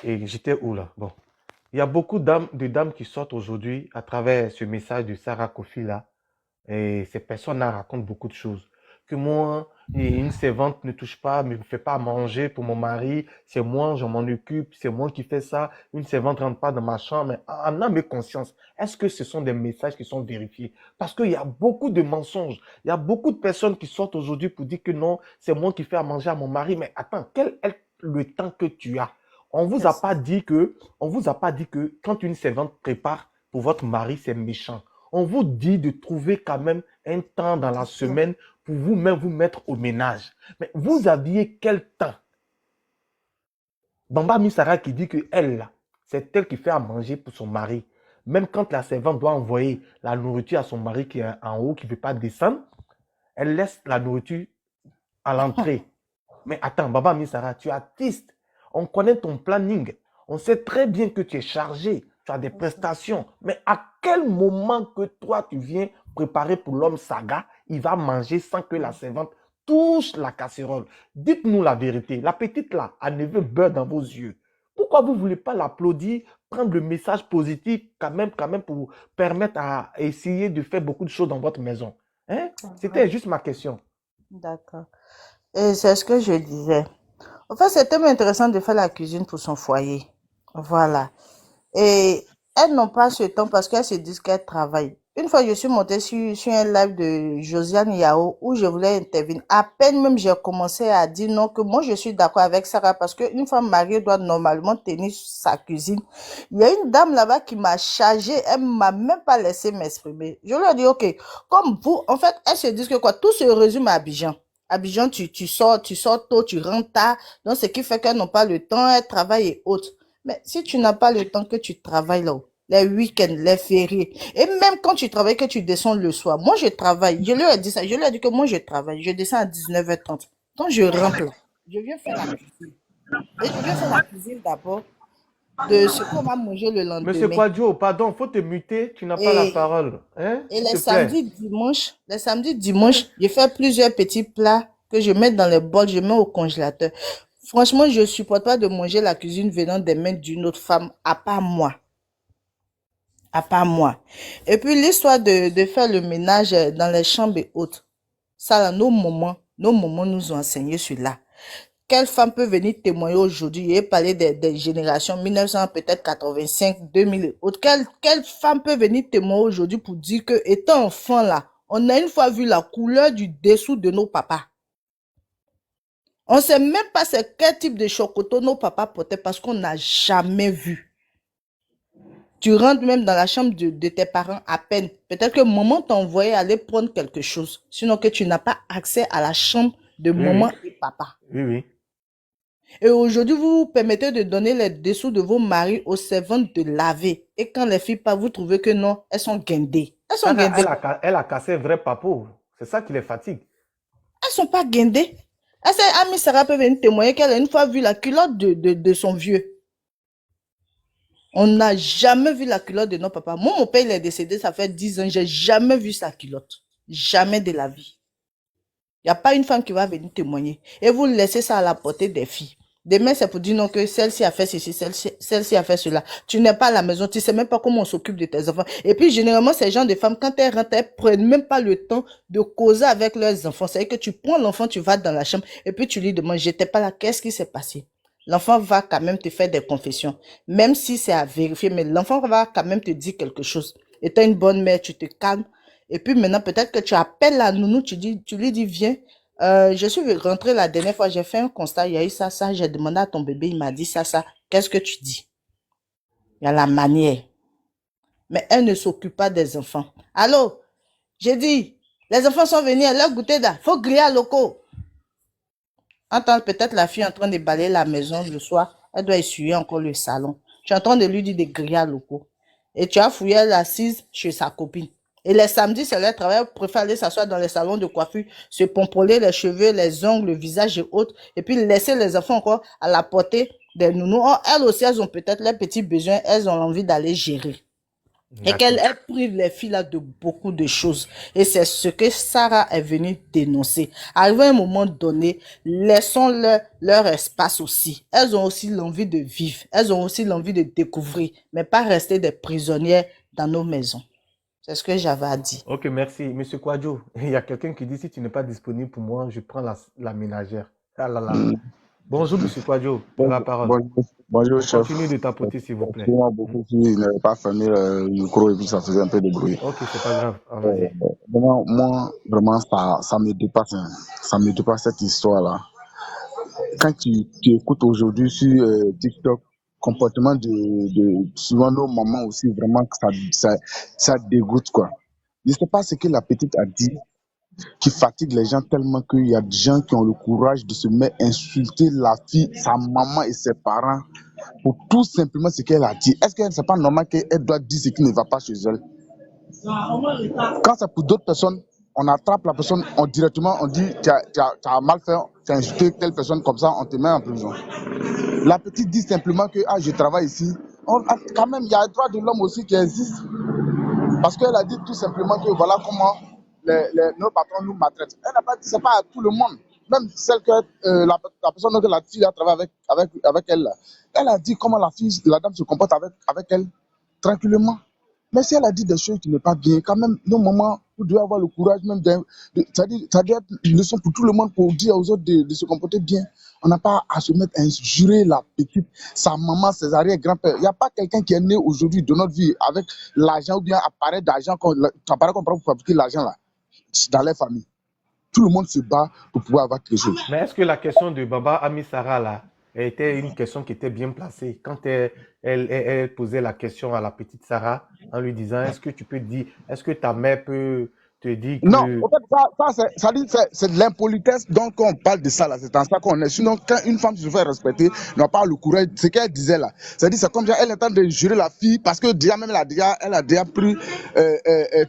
Et j'étais où là? Bon. Il y a beaucoup de dames qui sortent aujourd'hui à travers ce message de Sarah Kofi là. Et ces personnes-là racontent beaucoup de choses. Que moi, une servante ne touche pas, ne me fait pas à manger pour mon mari. C'est moi, je m'en occupe. C'est moi qui fais ça. Une servante rentre pas dans ma chambre. Mais en âme et conscience, est-ce que ce sont des messages qui sont vérifiés? Parce qu'il y a beaucoup de mensonges. Il y a beaucoup de personnes qui sortent aujourd'hui pour dire que non, c'est moi qui fais à manger à mon mari. Mais attends, quel est le temps que tu as? On vous a pas dit que, on vous a pas dit que quand une servante prépare pour votre mari, c'est méchant. On vous dit de trouver quand même un temps dans la semaine pour vous-même vous mettre au ménage. Mais vous aviez quel temps? Bamba Misara qui dit que elle, là, c'est elle qui fait à manger pour son mari. Même quand la servante doit envoyer la nourriture à son mari qui est en haut, qui ne veut pas descendre, elle laisse la nourriture à l'entrée. Mais attends, Baba Misara, tu es artiste. On connaît ton planning. On sait très bien que tu es chargé. Tu as des prestations. Mais à quel moment que toi, tu viens préparer pour l'homme saga, il va manger sans que la servante touche la casserole? Dites-nous la vérité. La petite là, elle ne veut beurre dans vos yeux. Pourquoi vous ne voulez pas l'applaudir, prendre le message positif quand même pour permettre à essayer de faire beaucoup de choses dans votre maison? Hein? C'était juste ma question. D'accord. Et c'est ce que je disais. En fait, c'est tellement intéressant de faire la cuisine pour son foyer. Voilà. Et elles n'ont pas ce temps parce qu'elles se disent qu'elles travaillent. Une fois, je suis montée sur un live de Josiane Yao où je voulais intervenir. À peine même, j'ai commencé à dire non, que moi, je suis d'accord avec Sarah parce qu'une femme mariée doit normalement tenir sa cuisine. Il y a une dame là-bas qui m'a chargée. Elle m'a même pas laissé m'exprimer. Je lui ai dit, OK, comme vous, en fait, elles se disent que quoi, tout se résume à Abidjan. Abidjan, tu sors tôt, tu rentres tard. Donc, ce qui fait qu'elles n'ont pas le temps, elles travaillent et autres. Mais si tu n'as pas le temps que tu travailles là, les week-ends, les fériés, et même quand tu travailles, que tu descends le soir, moi je travaille, je lui ai dit ça, je lui ai dit que moi je travaille, je descends à 19h30. Quand je rentre là, je viens faire la cuisine. Et je viens faire la cuisine d'abord de ce qu'on va manger le Monsieur lendemain. Kwadjo, pardon, faut te muter, tu n'as pas la Et, parole. Hein? et S'il te plaît. les samedis, dimanches, je fais plusieurs petits plats que je mets dans les bols, je mets au congélateur. Franchement, je supporte pas de manger la cuisine venant des mains d'une autre femme, à part moi. À part moi. Et puis, l'histoire de faire le ménage dans les chambres et autres. Ça, là, nos mamans nous ont enseigné cela. Quelle femme peut venir témoigner aujourd'hui et parler des générations 1900, peut-être 85, 2000 et autres. Quelle femme peut venir témoigner aujourd'hui pour dire que, étant enfant là, on a une fois vu la couleur du dessous de nos papas. On ne sait même pas c'est quel type de chocoto nos papas portaient parce qu'on n'a jamais vu. Tu rentres même dans la chambre de tes parents à peine. Peut-être que maman t'a envoyé aller prendre quelque chose. Sinon que tu n'as pas accès à la chambre de maman et papa. Oui. Et aujourd'hui, vous vous permettez de donner les dessous de vos maris aux servantes de laver. Et quand les filles partent, vous trouvez que non, elles sont guindées. Elles sont guindées. Elle a cassé un vrai papo. C'est ça qui les fatigue. Elles sont pas guindées. Ami Sarah peut venir témoigner qu'elle a une fois vu la culotte de son vieux. On n'a jamais vu la culotte de nos papas. Moi, mon père, il est décédé, ça fait 10 ans. J'ai jamais vu sa culotte. Jamais de la vie. Il n'y a pas une femme qui va venir témoigner. Et vous laissez ça à la portée des filles. Demain, c'est pour dire non que celle-ci a fait ceci, celle-ci a fait cela. Tu n'es pas à la maison, tu sais même pas comment on s'occupe de tes enfants. Et puis, généralement, ces gens de femmes, quand elles rentrent, elles prennent même pas le temps de causer avec leurs enfants. C'est-à-dire que tu prends l'enfant, tu vas dans la chambre, et puis tu lui demandes, j'étais pas là, qu'est-ce qui s'est passé? L'enfant va quand même te faire des confessions. Même si c'est à vérifier, mais l'enfant va quand même te dire quelque chose. Étant une bonne mère, tu te calmes. Et puis maintenant, peut-être que tu appelles la nounou, tu lui dis, viens. Je suis rentrée la dernière fois, j'ai fait un constat, il y a eu ça, j'ai demandé à ton bébé, il m'a dit ça. Qu'est-ce que tu dis? Il y a la manière. Mais elle ne s'occupe pas des enfants. Allô? J'ai dit, les enfants sont venus à leur goûter là, faut griller à locaux. Entends peut-être la fille en train de balayer la maison le soir, elle doit essuyer encore le salon. Tu es en train de lui dire de griller à locaux. Et tu as fouillé elle assise chez sa copine. Et les samedis, c'est leur travail, elle préfère aller s'asseoir dans les salons de coiffure, se pompoler les cheveux, les ongles, le visage et autres, et puis laisser les enfants encore à la portée des nounous. Or, elles aussi, elles ont peut-être leurs petits besoins, elles ont envie d'aller gérer. Et qu'elle prive les filles là de beaucoup de choses. Et c'est ce que Sarah est venue dénoncer. Arrivé à un moment donné, laissons-leur espace aussi. Elles ont aussi l'envie de vivre. Elles ont aussi l'envie de découvrir. Mais pas rester des prisonnières dans nos maisons. C'est ce que j'avais à dire. Ok, merci. Monsieur Kwadjo, il y a quelqu'un qui dit si tu n'es pas disponible pour moi, je prends la ménagère. Ah là là. Bonjour, monsieur Kwadjo. La parole. Bonjour, chef. Continue de tapoter, s'il vous plaît. Excusez-moi beaucoup si je n'avais pas fermé le micro et puis ça faisait un peu de bruit. Ok, c'est pas grave. Ah, vas-y. Moi, vraiment, ça me dépasse. Hein. Ça me dépasse cette histoire-là. Quand tu écoutes aujourd'hui sur TikTok, comportement de souvent nos mamans aussi, vraiment, ça dégoûte, quoi. Je ne sais pas ce que la petite a dit qui fatigue les gens tellement qu'il y a des gens qui ont le courage de se mettre à insulter la fille, sa maman et ses parents pour tout simplement ce qu'elle a dit. Est-ce que c'est pas normal qu'elle doit dire ce qui ne va pas chez elle? Quand c'est pour d'autres personnes, on attrape la personne, directement on dit tu as mal fait, tu as insulté telle personne comme ça, on te met en prison. La petite dit simplement que je travaille ici. Quand même, il y a un droit de l'homme aussi qui existe. Parce qu'elle a dit tout simplement que voilà comment nos patrons nous maltraitent. Elle n'a pas dit, c'est pas à tout le monde. Même celle que la personne que la fille a travaillé avec elle, elle a dit comment la dame se comporte avec elle tranquillement. Mais si elle a dit des choses qui ne sont pas bien, quand même, nos mamans, vous devez avoir le courage même ça doit être une leçon pour tout le monde pour dire aux autres de se comporter bien. On n'a pas à se mettre à injurer la petite, sa maman, ses arrière-grands-pères. Il n'y a pas quelqu'un qui est né aujourd'hui de notre vie avec l'argent ou bien appareil d'argent, appareil qu'on prend pour fabriquer l'argent là, dans les familles. Tout le monde se bat pour pouvoir avoir quelque chose. Mais est-ce que la question de Baba Ami Sarah là était une question qui était bien placée quand elle posait la question à la petite Sarah en lui disant est-ce que tu peux dire, est-ce que ta mère peut te dire que... Non, en fait, c'est de l'impolitesse, donc on parle de ça là, c'est dans ça qu'on est. Sinon, quand une femme se fait respecter, n'a pas le courage, ce qu'elle disait là, c'est comme ça, elle est en train de jurer la fille, parce que déjà même elle a déjà pris,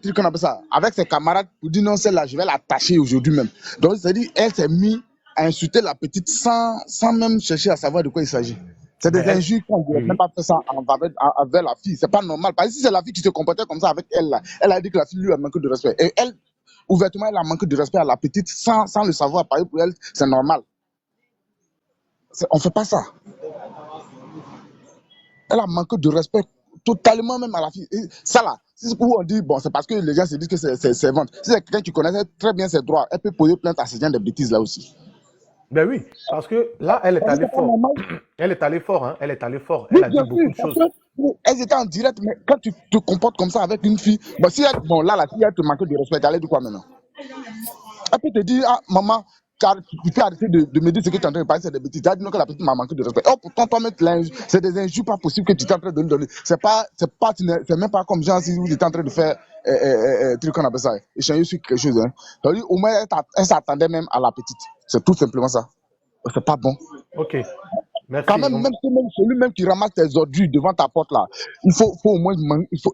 truc qu'on appelle ça, avec ses camarades, pour dire non, celle-là, je vais l'attacher aujourd'hui même. Donc, c'est-à-dire, elle s'est mise à insulter la petite sans même chercher à savoir de quoi il s'agit. C'est des injures qu'on ne même pas fait ça avec la fille. C'est pas normal. Parce que si c'est la fille qui se comportait comme ça avec elle, là, elle a dit que la fille lui a manqué de respect. Et elle, ouvertement, elle a manqué de respect à la petite sans le savoir. Par exemple, pour elle, c'est normal. On ne fait pas ça. Elle a manqué de respect totalement même à la fille. Et ça là, c'est où on dit, bon, c'est parce que les gens se disent que c'est vente. Si c'est quelqu'un qui connaissait très bien ses droits, elle peut poser plainte à ces gens de bêtises là aussi. Ben oui, parce que là, elle est allée fort. Elle est allée fort, hein. Elle est allée fort. Elle a dit beaucoup de choses. Elles étaient en direct, mais quand tu te comportes comme ça avec une fille, bon, si elle, bon là, la fille, elle te manque de respect, elle dit quoi maintenant? Elle peut te dire, maman, tu peux arrêter de me dire ce que tu es en train de parler, c'est des bêtises. Tu as dit non que la petite m'a manqué de respect. Oh, pourtant, toi, c'est des injures pas possibles que tu es en train de lui donner. C'est même pas comme genre si vous étiez en train de faire, truc qu'on appelle ça, échanger sur quelque chose, hein. C'est-à-dire, au moins, elle s'attendait même à la petite. C'est tout simplement ça. C'est pas bon. Ok. Merci. Quand même, celui-même qui ramasse tes ordures devant ta porte là, il faut au moins,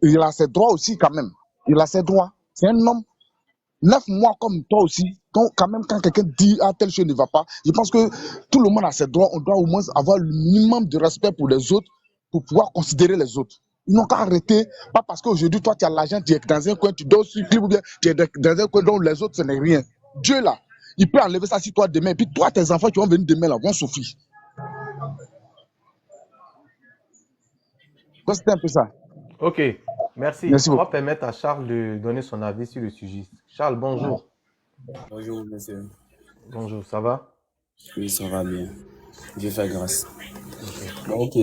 il a ses droits aussi quand même. Il a ses droits. C'est un homme. 9 mois comme toi aussi. Donc, quand même, quand quelqu'un dit telle chose ne va pas, je pense que tout le monde a ses droits. On doit au moins avoir le minimum de respect pour les autres pour pouvoir considérer les autres. Ils n'ont qu'à arrêter, pas parce qu'aujourd'hui, toi, tu as l'argent, tu es dans un coin, tu dors sur clip ou bien tu es dans un coin dont les autres, ce n'est rien. Dieu là, il peut enlever ça sur toi demain. Et puis toi, tes enfants qui vont venir demain là, vont souffrir. Donc, c'était un peu ça. Ok, merci. On va permettre à Charles de donner son avis sur le sujet. Charles, bonjour. Bonjour, monsieur. Bonjour, ça va? Oui, ça va bien. Dieu fait grâce. Ok.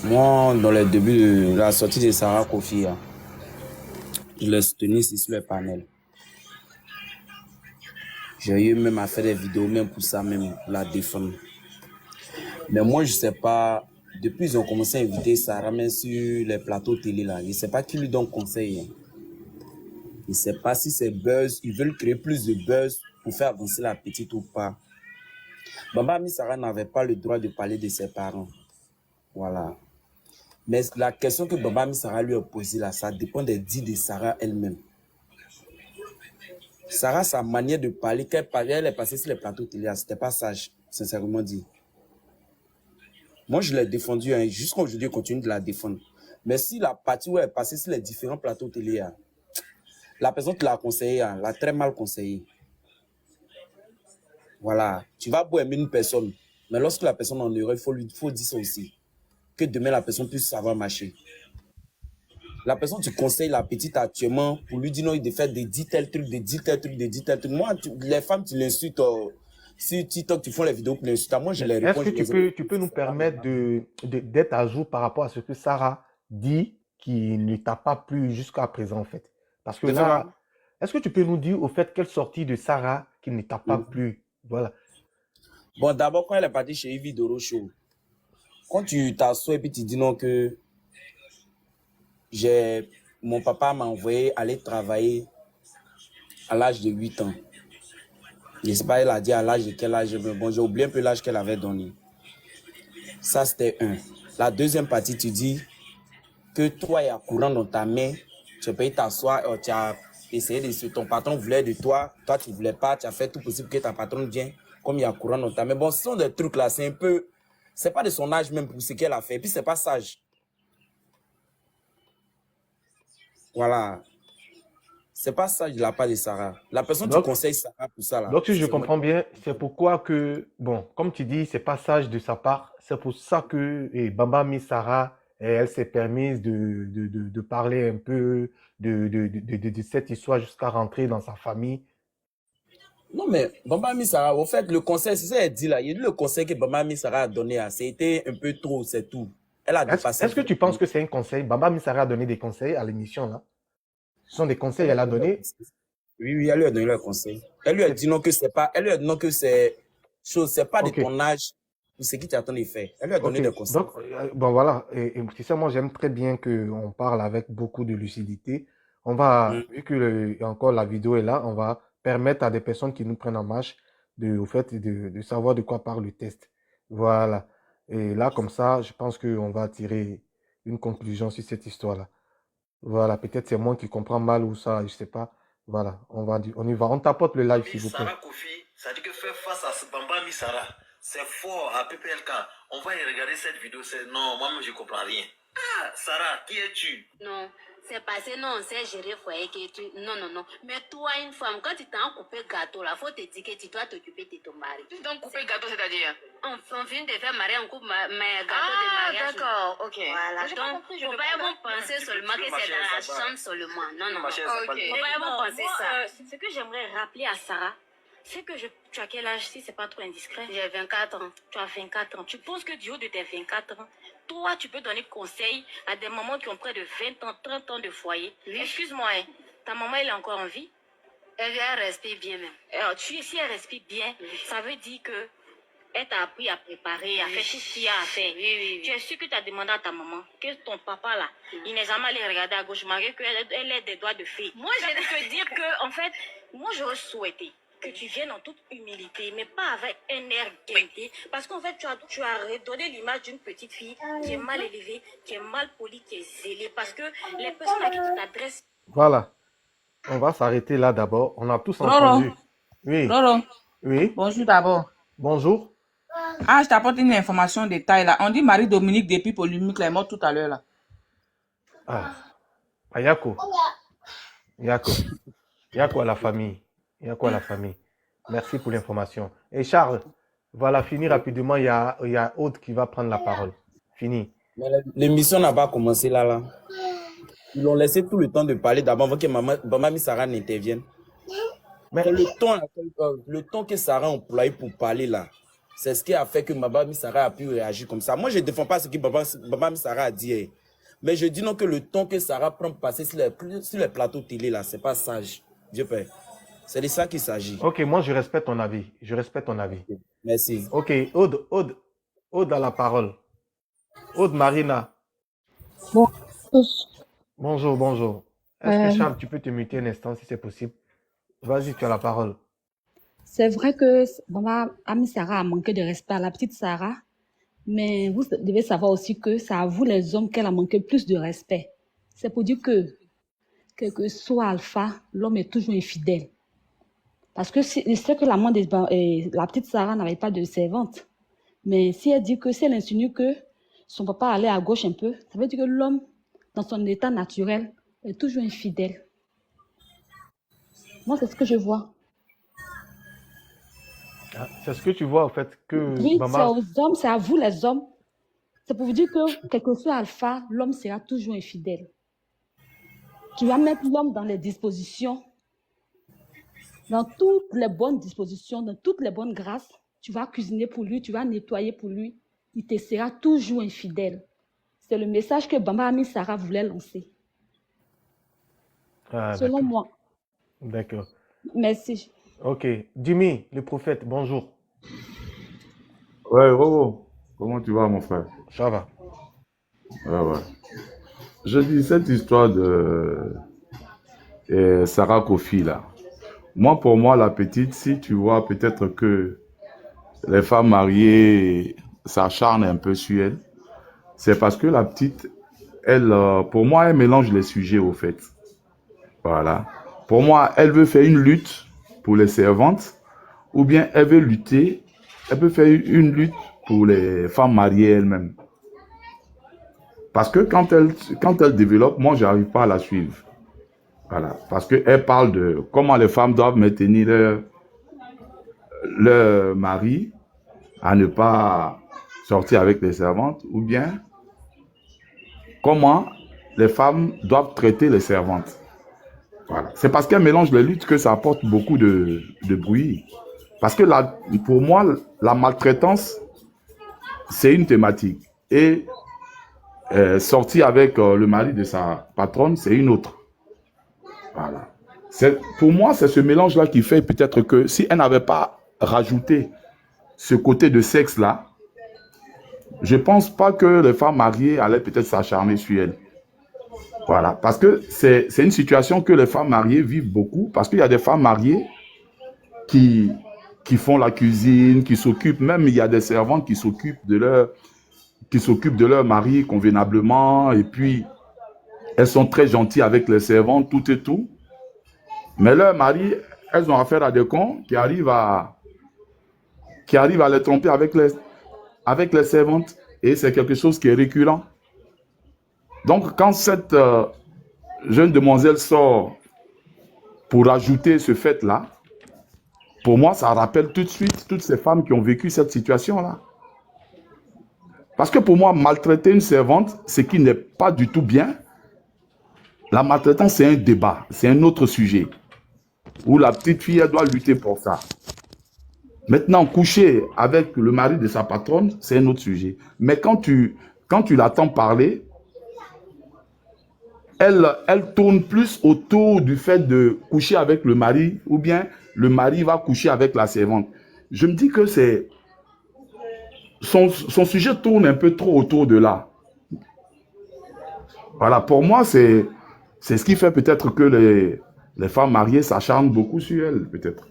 Moi, dans le début de la sortie de Sarah Kofi, je l'ai soutenu sur le panel. J'ai eu même à faire des vidéos, même pour ça, même la défendre. Mais moi, je ne sais pas, depuis qu'ils ont commencé à inviter Sarah même sur les plateaux télé, là, je ne sais pas qui lui donne conseil. Je ne sais pas si c'est buzz, ils veulent créer plus de buzz pour faire avancer la petite ou pas. Baba Ami Sarah n'avait pas le droit de parler de ses parents. Voilà. Mais la question que Baba Ami Sarah lui a posée là, ça dépend des dits de Sarah elle-même. Sarah, sa manière de parler, quand elle est passée sur les plateaux télé, c'était pas sage, sincèrement dit. Moi, je l'ai défendue, hein, jusqu'à aujourd'hui, je continue de la défendre. Mais si la partie où elle est passée sur les différents plateaux télé, hein, la personne qui l'a conseillé, hein, l'a très mal conseillé. Voilà. Tu vas beau aimer une personne, mais lorsque la personne en erreur, il faut dire ça aussi. Que demain, la personne puisse savoir marcher. La personne, tu conseilles la petite actuellement pour lui dire non, de faire des 10 tels trucs, des 10 tels trucs, des 10 tels trucs. Moi, les femmes, tu l'insultes. Si TikTok, tu fais les vidéos pour l'insulter. Moi, je les Est-ce réponds. que tu peux nous permettre d'être à jour par rapport à ce que Sarah dit qui ne t'a pas plu jusqu'à présent, en fait? Parce que là, est-ce que tu peux nous dire au fait quelle sortie de Sarah qui ne t'a pas plu? Voilà. Bon, d'abord, quand elle est partie chez Yves Doro Show, quand tu t'assois et puis tu dis non que mon papa m'a envoyé aller travailler à l'âge de 8 ans. Je ne sais pas, elle a dit à l'âge de quel âge, mais bon, j'ai oublié un peu l'âge qu'elle avait donné. Ça, c'était un. La deuxième partie, tu dis que toi, il y a courant dans ta main, tu peux t'asseoir, tu as essayé de... Ton patron voulait de toi, toi, tu ne voulais pas, tu as fait tout possible que ta patronne vienne, comme il y a courant dans ta main. Bon, ce sont des trucs là, c'est un peu... C'est pas de son âge même pour ce qu'elle a fait, et puis c'est pas sage. Voilà. C'est pas sage de la part de Sarah. La personne qui conseille Sarah pour ça là. Donc, si je comprends bien, c'est pourquoi que, bon, comme tu dis, c'est pas sage de sa part. C'est pour ça que Baba Ami Sarah, elle s'est permise de parler un peu de cette histoire jusqu'à rentrer dans sa famille. Non, mais Baba Ami Sarah, au fait, le conseil, c'est ça qu'elle dit là. Il y a le conseil que Baba Ami Sarah a donné, c'était un peu trop, c'est tout. Elle a dépassé. Est-ce que tu penses que c'est un conseil? Baba Ami Sarah a donné des conseils à l'émission là. Ce sont des conseils qu'elle a donnés. Oui, elle lui a donné le conseil. Elle lui a dit non que c'est pas, elle lui a dit non que c'est chose, c'est pas de ton âge ou ce qui t'attend de faire. Elle lui a donné des conseils. Donc, bon voilà, et tu sais, moi j'aime très bien qu'on parle avec beaucoup de lucidité. On va, vu que encore la vidéo est là, on va permettre à des personnes qui nous prennent en marche au fait de savoir de quoi parle le test. Voilà. Et là, comme ça, je pense qu'on va tirer une conclusion sur cette histoire-là. Voilà, peut-être c'est moi qui comprends mal ou ça, je sais pas. Voilà, on y va. On tapote le live, s'il vous plaît. Sarah Kofi, ça dit que faire face à ce Bamba Mi Sarah, c'est fort à PPLK. On va y regarder cette vidéo. Non, moi-même, je comprends rien. Ah, Sarah, qui es-tu? Non, c'est passé, non, on sait gérer foyer que tu... Non, non, non. Mais toi, une femme, quand tu t'as coupé gâteau, là, faut te dire que tu dois t'occuper de ton mari. Tu t'as coupé gâteau, c'est-à-dire? On vient de faire marier, on coupe mais gâteau de mariage. D'accord, ok. Voilà, donc, faut pas penser seulement que c'est dans la chambre seulement. Non, non, non. Faut pas penser ça. Ce que j'aimerais rappeler à Sarah, c'est que tu as quel âge si c'est pas trop indiscret? J'ai 24 ans. Tu as 24 ans. Tu penses que du haut de tes 24 ans, toi, tu peux donner conseil à des mamans qui ont près de 20 ans, 30 ans de foyer? Oui. Excuse-moi, hein, ta maman, elle est encore en vie? Elle respire bien même. Alors, si elle respire bien, ça veut dire que elle t'a appris à préparer, à faire tout ce qu'il y a à faire. Oui. Tu es sûr que tu as demandé à ta maman que ton papa là, il n'est jamais allé regarder à gauche, malgré qu'elle ait des doigts de fée. Moi, je vais te dire que, en fait, moi, j'aurais souhaité que tu viennes en toute humilité, mais pas avec un air guetté. Parce qu'en fait, tu as redonné l'image d'une petite fille qui est mal élevée, qui est mal polie, qui est zélée. Parce que les personnes à qui tu t'adresses... Voilà. On va s'arrêter là d'abord. On a tous entendu. Oui. Roro. Oui. Bonjour d'abord. Bonjour. Ah, je t'apporte une information de taille là. On dit Marie-Dominique depuis polémique, elle est morte tout à l'heure là. Ah, Yako. Yako à la famille. Yako à la famille. Merci pour l'information. Et Charles, voilà, fini rapidement. Il y a Aude qui va prendre la parole. Fini. L'émission n'a pas commencé là. Ils l'ont laissé tout le temps de parler d'abord avant que Baba Ami Sarah n'intervienne. Mais le temps que Sarah a employé pour parler là, c'est ce qui a fait que Baba Ami Sarah a pu réagir comme ça. Moi, je ne défends pas ce que Baba Ami Sarah a dit. Hein. Mais je dis non que le temps que Sarah prend pour passer sur les plateaux télé là, c'est pas sage. C'est de ça qu'il s'agit. Ok, moi je respecte ton avis. Merci. Ok, Aude a la parole. Aude Marina. Bonjour. Est-ce que Charles, tu peux te muter un instant si c'est possible? Vas-y, tu as la parole. C'est vrai que Maman Ami Sarah a manqué de respect à la petite Sarah, mais vous devez savoir aussi que c'est à vous les hommes qu'elle a manqué plus de respect. C'est pour dire que, quel que soit Alpha, l'homme est toujours infidèle. Parce que je sais que la petite Sarah n'avait pas de servante. Mais si elle dit que, si elle insinue que son papa allait à gauche un peu, ça veut dire que l'homme, dans son état naturel, est toujours infidèle. Moi, c'est ce que je vois. Ah, c'est ce que tu vois, en fait, que Oui, c'est maman... aux hommes, c'est à vous les hommes. C'est pour vous dire que, quel que soit Alpha, l'homme sera toujours infidèle. Tu vas mettre l'homme dans les dispositions, dans toutes les bonnes dispositions, dans toutes les bonnes grâces. Tu vas cuisiner pour lui, tu vas nettoyer pour lui. Il te sera toujours infidèle. C'est le message que Bamba Ami Sarah voulait lancer, Ah, selon d'accord. moi. D'accord. Merci. Ok. Jimmy, le prophète, bonjour. Ouais, Roro, comment tu vas, mon frère? Ça va. Ouais. Je dis, cette histoire de Sarah Kofi, là. Moi, pour moi, la petite, si tu vois peut-être que les femmes mariées s'acharnent un peu sur elle, c'est parce que la petite, elle, pour moi, elle mélange les sujets, au fait. Voilà. Pour moi, elle veut faire une lutte pour les servantes, ou bien elle veut lutter, elle peut faire une lutte pour les femmes mariées elles-mêmes. Parce que quand elle développe, moi, j'arrive pas à la suivre. Voilà. Parce qu'elle parle de comment les femmes doivent maintenir leur mari à ne pas sortir avec les servantes, ou bien comment les femmes doivent traiter les servantes. Voilà. C'est parce qu'elle mélange les luttes que ça apporte beaucoup de bruit. Parce que pour moi, la maltraitance, c'est une thématique. Et sortir avec le mari de sa patronne, c'est une autre. Voilà. Pour moi, c'est ce mélange-là qui fait peut-être que si elle n'avait pas rajouté ce côté de sexe-là, je ne pense pas que les femmes mariées allaient peut-être s'acharner sur elle. Voilà. Parce que c'est une situation que les femmes mariées vivent beaucoup. Parce qu'il y a des femmes mariées qui font la cuisine, qui s'occupent, même il y a des servantes qui s'occupent de leur mari convenablement, et puis elles sont très gentilles avec les servantes, tout et tout. Mais leur mari, elles ont affaire à des cons qui arrivent à les tromper avec les servantes, et c'est quelque chose qui est récurrent. Donc quand cette jeune demoiselle sort pour ajouter ce fait-là, pour moi, ça rappelle tout de suite toutes ces femmes qui ont vécu cette situation-là. Parce que pour moi, maltraiter une servante, ce qui n'est pas du tout bien, la maltraitance, c'est un débat, c'est un autre sujet, où la petite fille, elle doit lutter pour ça. Maintenant, coucher avec le mari de sa patronne, c'est un autre sujet. Mais quand tu l'attends parler, elle tourne plus autour du fait de coucher avec le mari, ou bien le mari va coucher avec la servante. Je me dis que son sujet tourne un peu trop autour de là. Voilà, pour moi, c'est ce qui fait peut-être que les femmes mariées s'acharnent beaucoup sur elle, peut-être.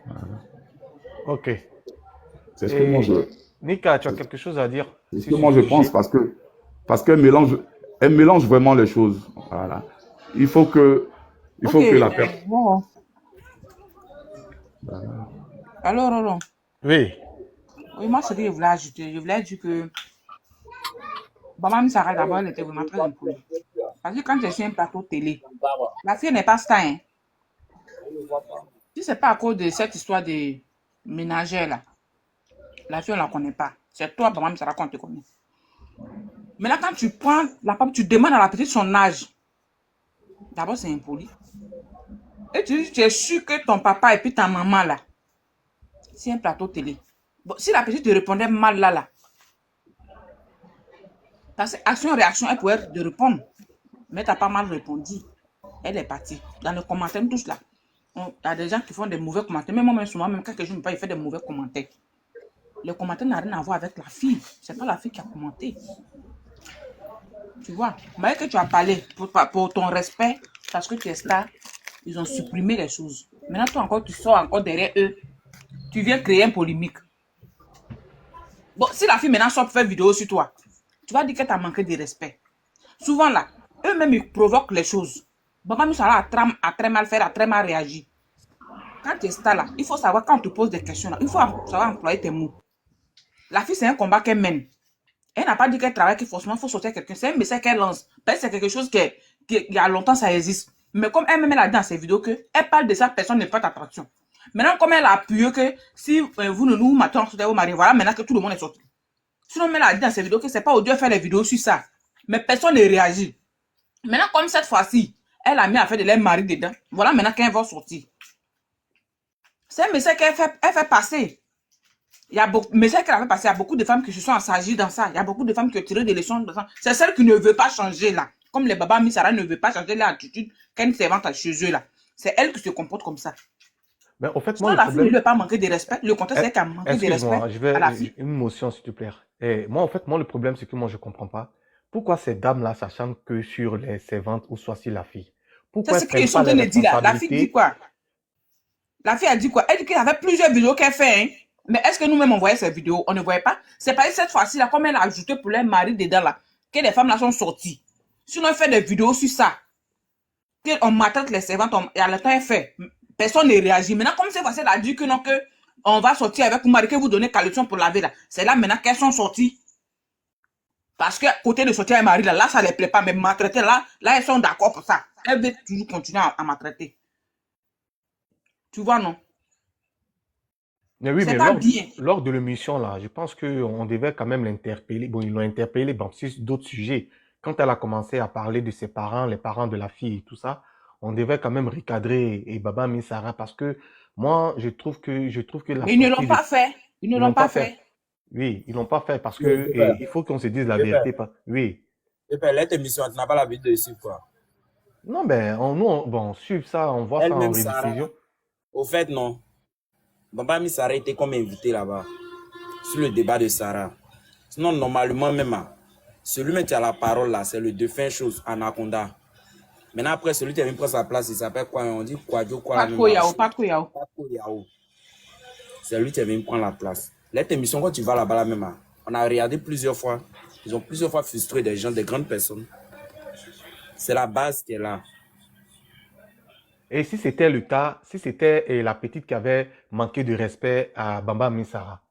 Voilà. Ok. C'est ce que moi je... Nika, tu as quelque chose à dire? C'est ce que moi je pense, parce qu'elle mélange vraiment les choses. Voilà. Il faut que la personne... Bon. Alors, Oui. oui, moi, ce que je voulais ajouter, je voulais dire que Maman Sarah, d'abord, elle était vraiment très impolie. Parce que quand j'ai su un plateau télé, la fille n'est pas star, hein. Si ce n'est pas à cause de cette histoire de ménagère là, la fille, on ne la connaît pas. C'est toi, Maman Sarah, qu'on te connaît. Mais là, quand tu prends la femme, tu demandes à la petite son âge. D'abord, c'est impoli. Et tu es sûr que ton papa et puis ta maman là, c'est un plateau télé. Bon, si la petite te répondait mal là, parce que action-réaction, elle pouvait te répondre. Mais tu n'as pas mal répondu. Elle est partie. Dans les commentaires, tous là, il y a des gens qui font des mauvais commentaires. Même moi, souvent, même quand je ne me pas, il fait des mauvais commentaires. Les commentaires n'ont rien à voir avec la fille. Ce n'est pas la fille qui a commenté. Tu vois, malgré que tu as parlé pour ton respect, parce que tu es star, Ils ont supprimé les choses. Maintenant, toi encore, tu sors encore derrière eux. Tu viens créer une polémique. Bon, si la fille maintenant sort pour faire vidéo sur toi, tu vas dire que tu as manqué de respect. Souvent là, eux-mêmes, ils provoquent les choses. Baba Moussara a très mal fait, a très mal réagi. Quand tu es là, il faut savoir, quand on te pose des questions, là, il faut savoir employer tes mots. La fille, c'est un combat qu'elle mène. Elle n'a pas dit qu'elle travaille, qu'il forcément faut sortir quelqu'un. C'est un message qu'elle lance. Peut-être c'est quelque chose qui, il y a longtemps, ça existe. Mais comme elle-même, elle a dit dans ses vidéos qu'elle parle de ça, personne ne porte attention. Maintenant, comme elle a appuyé que si vous ne nous matons sur vos maris, voilà, maintenant que tout le monde est sorti. Sinon, elle a dit dans ses vidéos que c'est pas odieux de faire les vidéos sur ça. Mais personne ne réagit. Maintenant, comme cette fois-ci, elle a mis à faire de leur mari dedans. Voilà maintenant qu'elle va sortir. C'est un message qu'elle fait passer. Il y a beaucoup, message qu'elle a fait passer. Il y a beaucoup de femmes qui se sont assagies dans ça. Il y a beaucoup de femmes qui ont tiré des leçons dans ça. C'est celle qui ne veut pas changer là. Comme les Baba Missara ne veut pas changer l'attitude qu'elle servante chez eux là. C'est elle qui se comporte comme ça. Mais au fait, Sinon, moi, le la fille ne problème... lui a pas manqué de respect. Le contexte, c'est qu'elle a manqué de Excuse-moi, respect à la fille. une motion, s'il te plaît. Et moi, en fait, moi, le problème, c'est que moi, je comprends pas. Pourquoi ces dames-là, sachant que sur les servantes ou soit sur la fille, pourquoi C'est elles ce qu'ils prennent sont pas en train les de dire là. La fille dit responsabilités? quoi? La fille a dit quoi? Elle dit qu'il y avait plusieurs vidéos qu'elle fait. Hein? Mais est-ce que nous-mêmes, on voyait ces vidéos? On ne voyait pas. C'est pas cette fois-ci, là, comme elle a ajouté pour les maris dedans, là, que les femmes là sont sorties. Sinon, elle fait des vidéos sur ça. On maltraite les servantes, et à le temps, elle fait. Personne ne réagit. Maintenant, comme cette fois-ci, elle a dit que non, que on va sortir avec Oumari, que vous donnez caleçon pour laver, là. C'est là maintenant qu'elles sont sorties. Parce que côté de sortir un mari, là, ça ne les plaît pas. Mais maltraiter, là, elles sont d'accord pour ça. Elles veulent toujours continuer à maltraiter. Tu vois, non? Mais oui, C'est mais pas bien. lors de l'émission, là, je pense qu'on devait quand même l'interpeller. Bon, ils l'ont interpellé bon, sur d'autres sujets. Quand elle a commencé à parler de ses parents, les parents de la fille et tout ça, on devait quand même recadrer et Baba Missara parce que moi, je trouve que la Mais ils ne l'ont sortie pas fait. Ils ne l'ont pas fait. Oui, ils l'ont pas fait parce Oui, que super. il faut qu'on se dise la Super. vérité. Oui. Et puis, cette émission, tu n'as pas l'habitude de suivre quoi. Non, ben, on suit ça, on voit ça en Elle-même, Sarah. rediffusion. Au fait, non. Baba Missara était comme invité là-bas, sur le débat de Sarah. Sinon, normalement, même, celui qui a la parole là, c'est le défunt chose, Anaconda. Maintenant, après, celui qui a mis prendre sa place, il s'appelle quoi? On dit Kwadjo, quoi? Patko Yao. C'est lui qui est venu prendre la place. Cette émission, quand tu vas là-bas, là même, on a regardé plusieurs fois. Ils ont plusieurs fois frustré des gens, des grandes personnes. C'est la base qui est là. Et si c'était le cas, si c'était la petite qui avait manqué de respect à Baba Missara,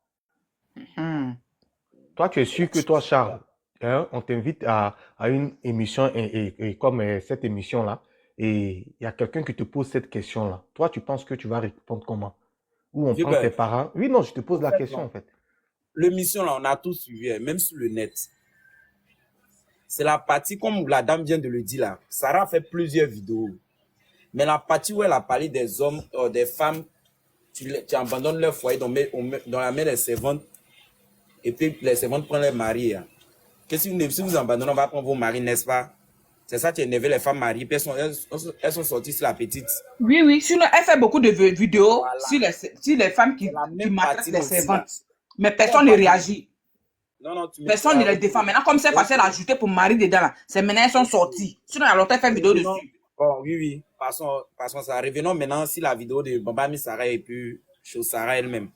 toi, tu es sûr que toi, Charles, hein, on t'invite à une émission et comme cette émission-là, et il y a quelqu'un qui te pose cette question-là. Toi, tu penses que tu vas répondre comment? Ou on prend tes parents? Oui, non, je te pose la question en fait. L'émission, là, on a tout suivi, même sur le net. C'est la partie, comme la dame vient de le dire là, Sarah a fait plusieurs vidéos. Mais la partie où elle a parlé des hommes, des femmes, tu abandonnes leur foyer dans la main des servantes, et puis les servantes prennent leur mari. Hein. Si vous abandonnez, on va prendre vos maris, n'est-ce pas? C'est ça qui énerve les femmes mariées, puis elles sont sorties sur la petite. Oui, sinon elle fait beaucoup de vidéos sur les femmes qui maltraitent les servantes. Mais personne ne réagit. Personne ne les défend. Maintenant, comme c'est facile à ajouter pour mari dedans, là, c'est maintenant elles sont sorties. Sinon, il y a longtemps, elle fait vidéo dessus. Bon, oui. Passons ça. Revenons maintenant si la vidéo de Baba Missara et puis chose Sarah elle-même.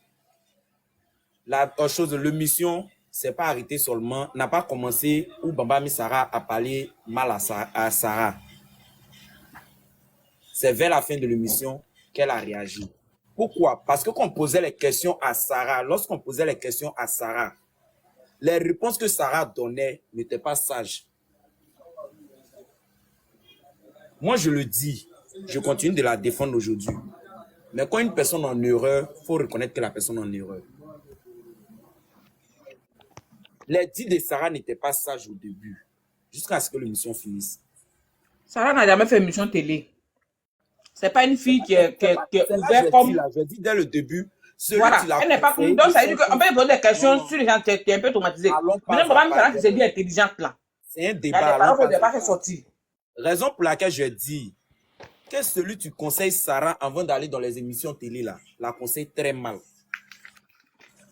La chose de l'émission, c'est pas arrêté seulement, n'a pas commencé où Baba Missara a parlé mal à Sarah. C'est vers la fin de l'émission qu'elle a réagi. Pourquoi? Parce que quand on posait les questions à Sarah, lorsqu'on posait les questions à Sarah, les réponses que Sarah donnait n'étaient pas sages. Moi, je le dis, je continue de la défendre aujourd'hui. Mais quand une personne est en erreur, il faut reconnaître que la personne est en erreur. Les dits de Sarah n'étaient pas sages au début, jusqu'à ce que l'émission finisse. Sarah n'a jamais fait émission télé. C'est pas une fille qui est ouverte comme... Je dis dès le début. Voilà, elle n'est pas comme... Donc, ça veut dire qu'on peut poser des questions sur les gens qui sont un peu traumatisés. Maintenant, Baba Missara qui s'est dit intelligente là. C'est un débat. Il y a des paroles qu'on n'a pas fait sortir. Raison pour laquelle je dis que celui tu conseilles Sarah avant d'aller dans les émissions télé là, la conseille très mal.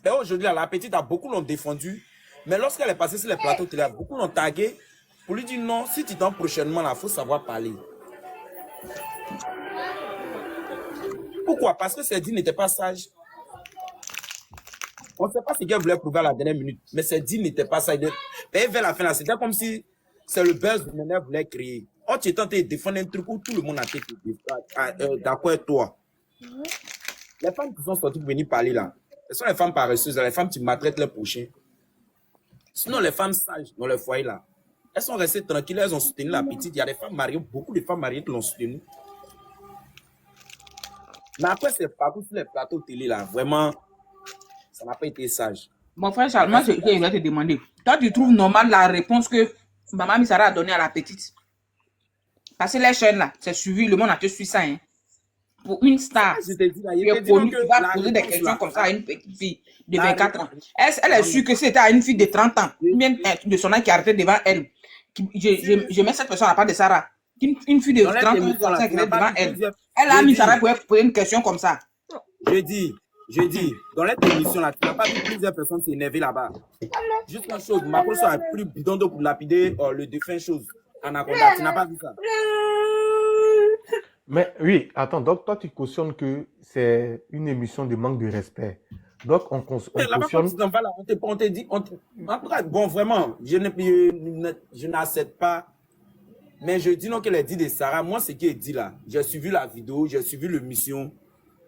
Et aujourd'hui, la petite a beaucoup l'ont défendu, mais lorsqu'elle est passée sur les plateaux télé, beaucoup l'ont tagué pour lui dire non, si tu t'en prochainement là, il faut savoir parler. Pourquoi? Parce que Cédine n'était pas sage. On ne sait pas ce qu'elle voulait prouver à la dernière minute, mais Cédine n'était pas sage. Et vers la fin, là, c'était comme si c'est le buzz que Nene voulait créer. Oh, tu es tenté de défendre un truc où tout le monde a été d'accord avec toi. Les femmes qui sont sorties pour venir parler là, elles sont les femmes paresseuses, les femmes qui maltraitent leurs prochains. Sinon, les femmes sages dans le foyer là, elles sont restées tranquilles, elles ont soutenu la petite. Il y a des femmes mariées, beaucoup de femmes mariées qui l'ont soutenue. Mais après, c'est partout sur les plateaux de télé là, vraiment, ça n'a pas été sage. Mon frère Charles, moi, je vais te demander. Toi, tu trouves normal la réponse que Maman Missara a donnée à la petite? Parce que les chaînes là, c'est suivi, le monde a te suivi ça. Hein. Pour une star, Je te dis là, qui est connue, qui va poser des questions comme ça à une petite fille de 24 ans. Elle est sûre que c'était à une fille de 30 ans, bien de son âge qui arrêtait devant elle. Je mets cette personne à la part de Sarah. Une fille de 30 ans qui est devant elle. Elle a mis Sarah pour poser une question comme ça. Je dis, dans cette émission là, tu n'as pas vu plusieurs personnes s'énerver là-bas. Juste une chose, Macron a pris bidon d'eau pour lapider le défunt chose. Anaconda, tu n'as pas vu ça? Mais oui, attends, donc toi tu cautionnes que c'est une émission de manque de respect. Donc on cautionne. On te dit, bon vraiment, je n'accepte pas. Mais je dis non que les dits de Sarah, moi ce qui est dit là, j'ai suivi la vidéo, j'ai suivi l'émission.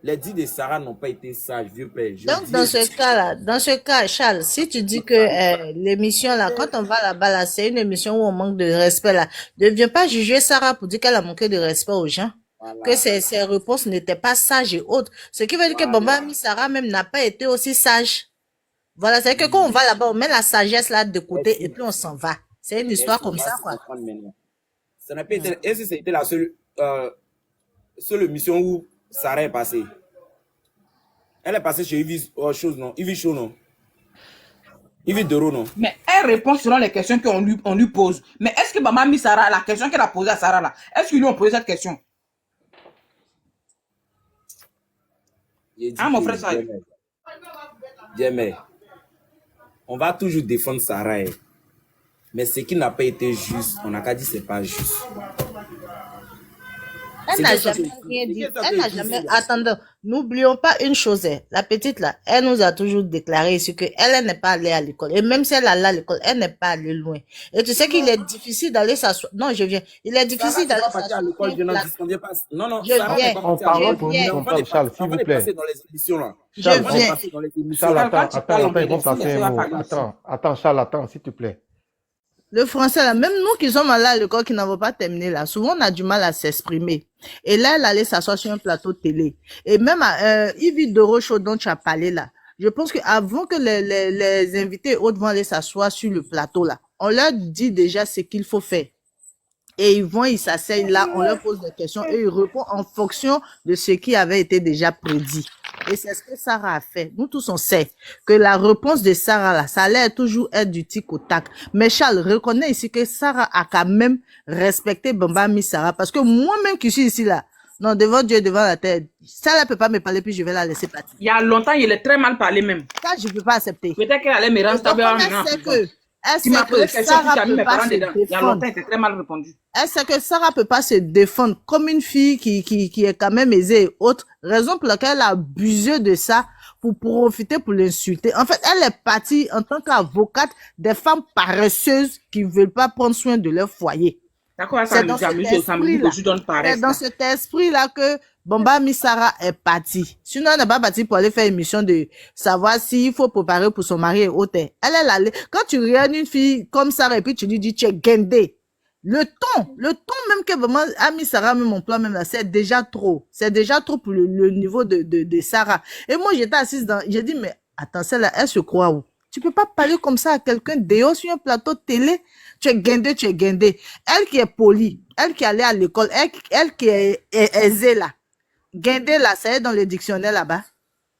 Les dits de Sarah n'ont pas été sages, vieux père. Donc, dans ce cas, Charles, si tu dis que l'émission, là, quand on va là-bas, là, c'est une émission où on manque de respect, là, ne viens pas juger Sarah pour dire qu'elle a manqué de respect aux gens, voilà. Que ses réponses n'étaient pas sages et autres. Ce qui veut dire que Bamba Missara même n'a pas été aussi sage. Voilà, c'est que quand on va là-bas, on met la sagesse là de côté et puis on s'en va. C'est une histoire comme ça, quoi. Ça n'a pas été, et si c'était la seule émission où Sarah est passée. Elle est passée chez Yves Show, non? Yves Show, non? Yves Doro, non? Mais elle répond selon les questions qu'on lui pose. Mais est-ce que Maman Missara, la question qu'elle a posée à Sarah là, est-ce qu'ils lui ont posé cette question? Ah, mon frère, ça. Bien, on va toujours défendre Sarah. Mais ce qui n'a pas été juste, on n'a qu'à dire que ce n'est pas juste. Elle n'a jamais rien dit. Elle n'a jamais. Attendez, n'oublions pas une chose. La petite là, elle nous a toujours déclaré ici qu'elle n'est pas allée à l'école. Et même si elle allait à l'école, elle n'est pas allée loin. Et tu sais qu'il est difficile d'aller s'asseoir. Non, je viens. Il est difficile d'aller s'asseoir. Non, non, je viens. On parle pour nous comprendre, Charles, s'il vous plaît. Charles, attends, ils vont passer un mot. Attends, Charles, attends, s'il te plaît. Le français, là, même nous qui sommes allés à l'école, qui n'avons pas terminé, là, souvent on a du mal à s'exprimer. Et là, elle allait s'asseoir sur un plateau de télé. Et même Yves Doro Show dont tu as parlé là, je pense qu'avant que les invités autres vont aller s'asseoir sur le plateau là, on leur dit déjà ce qu'il faut faire. Et ils s'asseyent là, on leur pose des questions et ils répondent en fonction de ce qui avait été déjà prédit. Et c'est ce que Sarah a fait. Nous tous, on sait que la réponse de Sarah là, ça allait toujours être du tic au tac. Mais Charles reconnaît ici que Sarah a quand même respecté Bamba Missara parce que moi-même qui suis ici là, non, devant Dieu, devant la terre, ça ne peut pas me parler puis je vais la laisser partir. Il y a longtemps, il est très mal parlé même. Ça, je ne peux pas accepter. Peut-être qu'elle allait me rendre stable en elle sait que Sarah peut pas se défendre. Très mal répondu. Elle sait que Sarah peut pas se défendre comme une fille qui est quand même aisée et autre. Raison pour laquelle elle a abusé de ça pour profiter pour l'insulter. En fait, elle est partie en tant qu'avocate des femmes paresseuses qui ne veulent pas prendre soin de leur foyer. D'accord, c'est dans cet esprit-là que Bamba Missara est partie. Sinon, elle n'est pas partie pour aller faire une mission de savoir s'il faut préparer pour son mari et autre. Elle est allée. Quand tu regardes une fille comme Sarah et puis tu lui dis, tu es guindé. Le ton même que Bamba Missara même emploie même là, c'est déjà trop. C'est déjà trop pour le niveau de Sarah. Et moi, j'étais assise j'ai dit, mais attends, celle-là, elle se croit où? Tu peux pas parler comme ça à quelqu'un dehors sur un plateau de télé. Tu es guindé, tu es guindé. Elle qui est polie, elle qui allait à l'école, elle qui est aisée là. Guindé là, c'est dans le dictionnaire là-bas.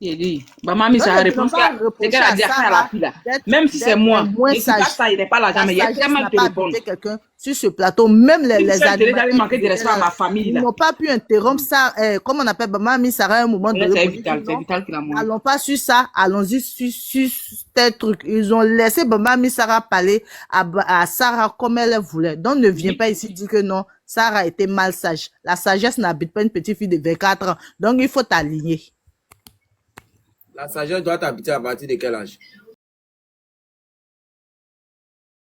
Il dit, maman, mais ça Donc, répond ne pas ce reprocher qu'elle a à dit à la Sarah fille là. d'être Même si c'est moi, moins et si pas sage. ça, il n'est pas là La jamais. Il y a sagesse tellement n'a de pas répondre. habité quelqu'un sur ce plateau. Même les Une seule télé, j'avais animateurs manqué de qui étaient respect à là, ma famille ils là. n'ont pas pu interrompre ça. Comment on appelle Mamie Sarah à un moment Là, donné c'est pour dire vital, que c'est non, vital qu'il a moins. allons pas sur ça, allons-y sur tel truc. Ils ont laissé Mamie Sarah parler à Sarah comme elle voulait. Donc ne viens pas ici dire que non, Sarah était mal sage. La sagesse n'habite pas une petite fille de 24 ans. Donc il faut t'aligner. La sagesse doit t'habiter à partir de quel âge?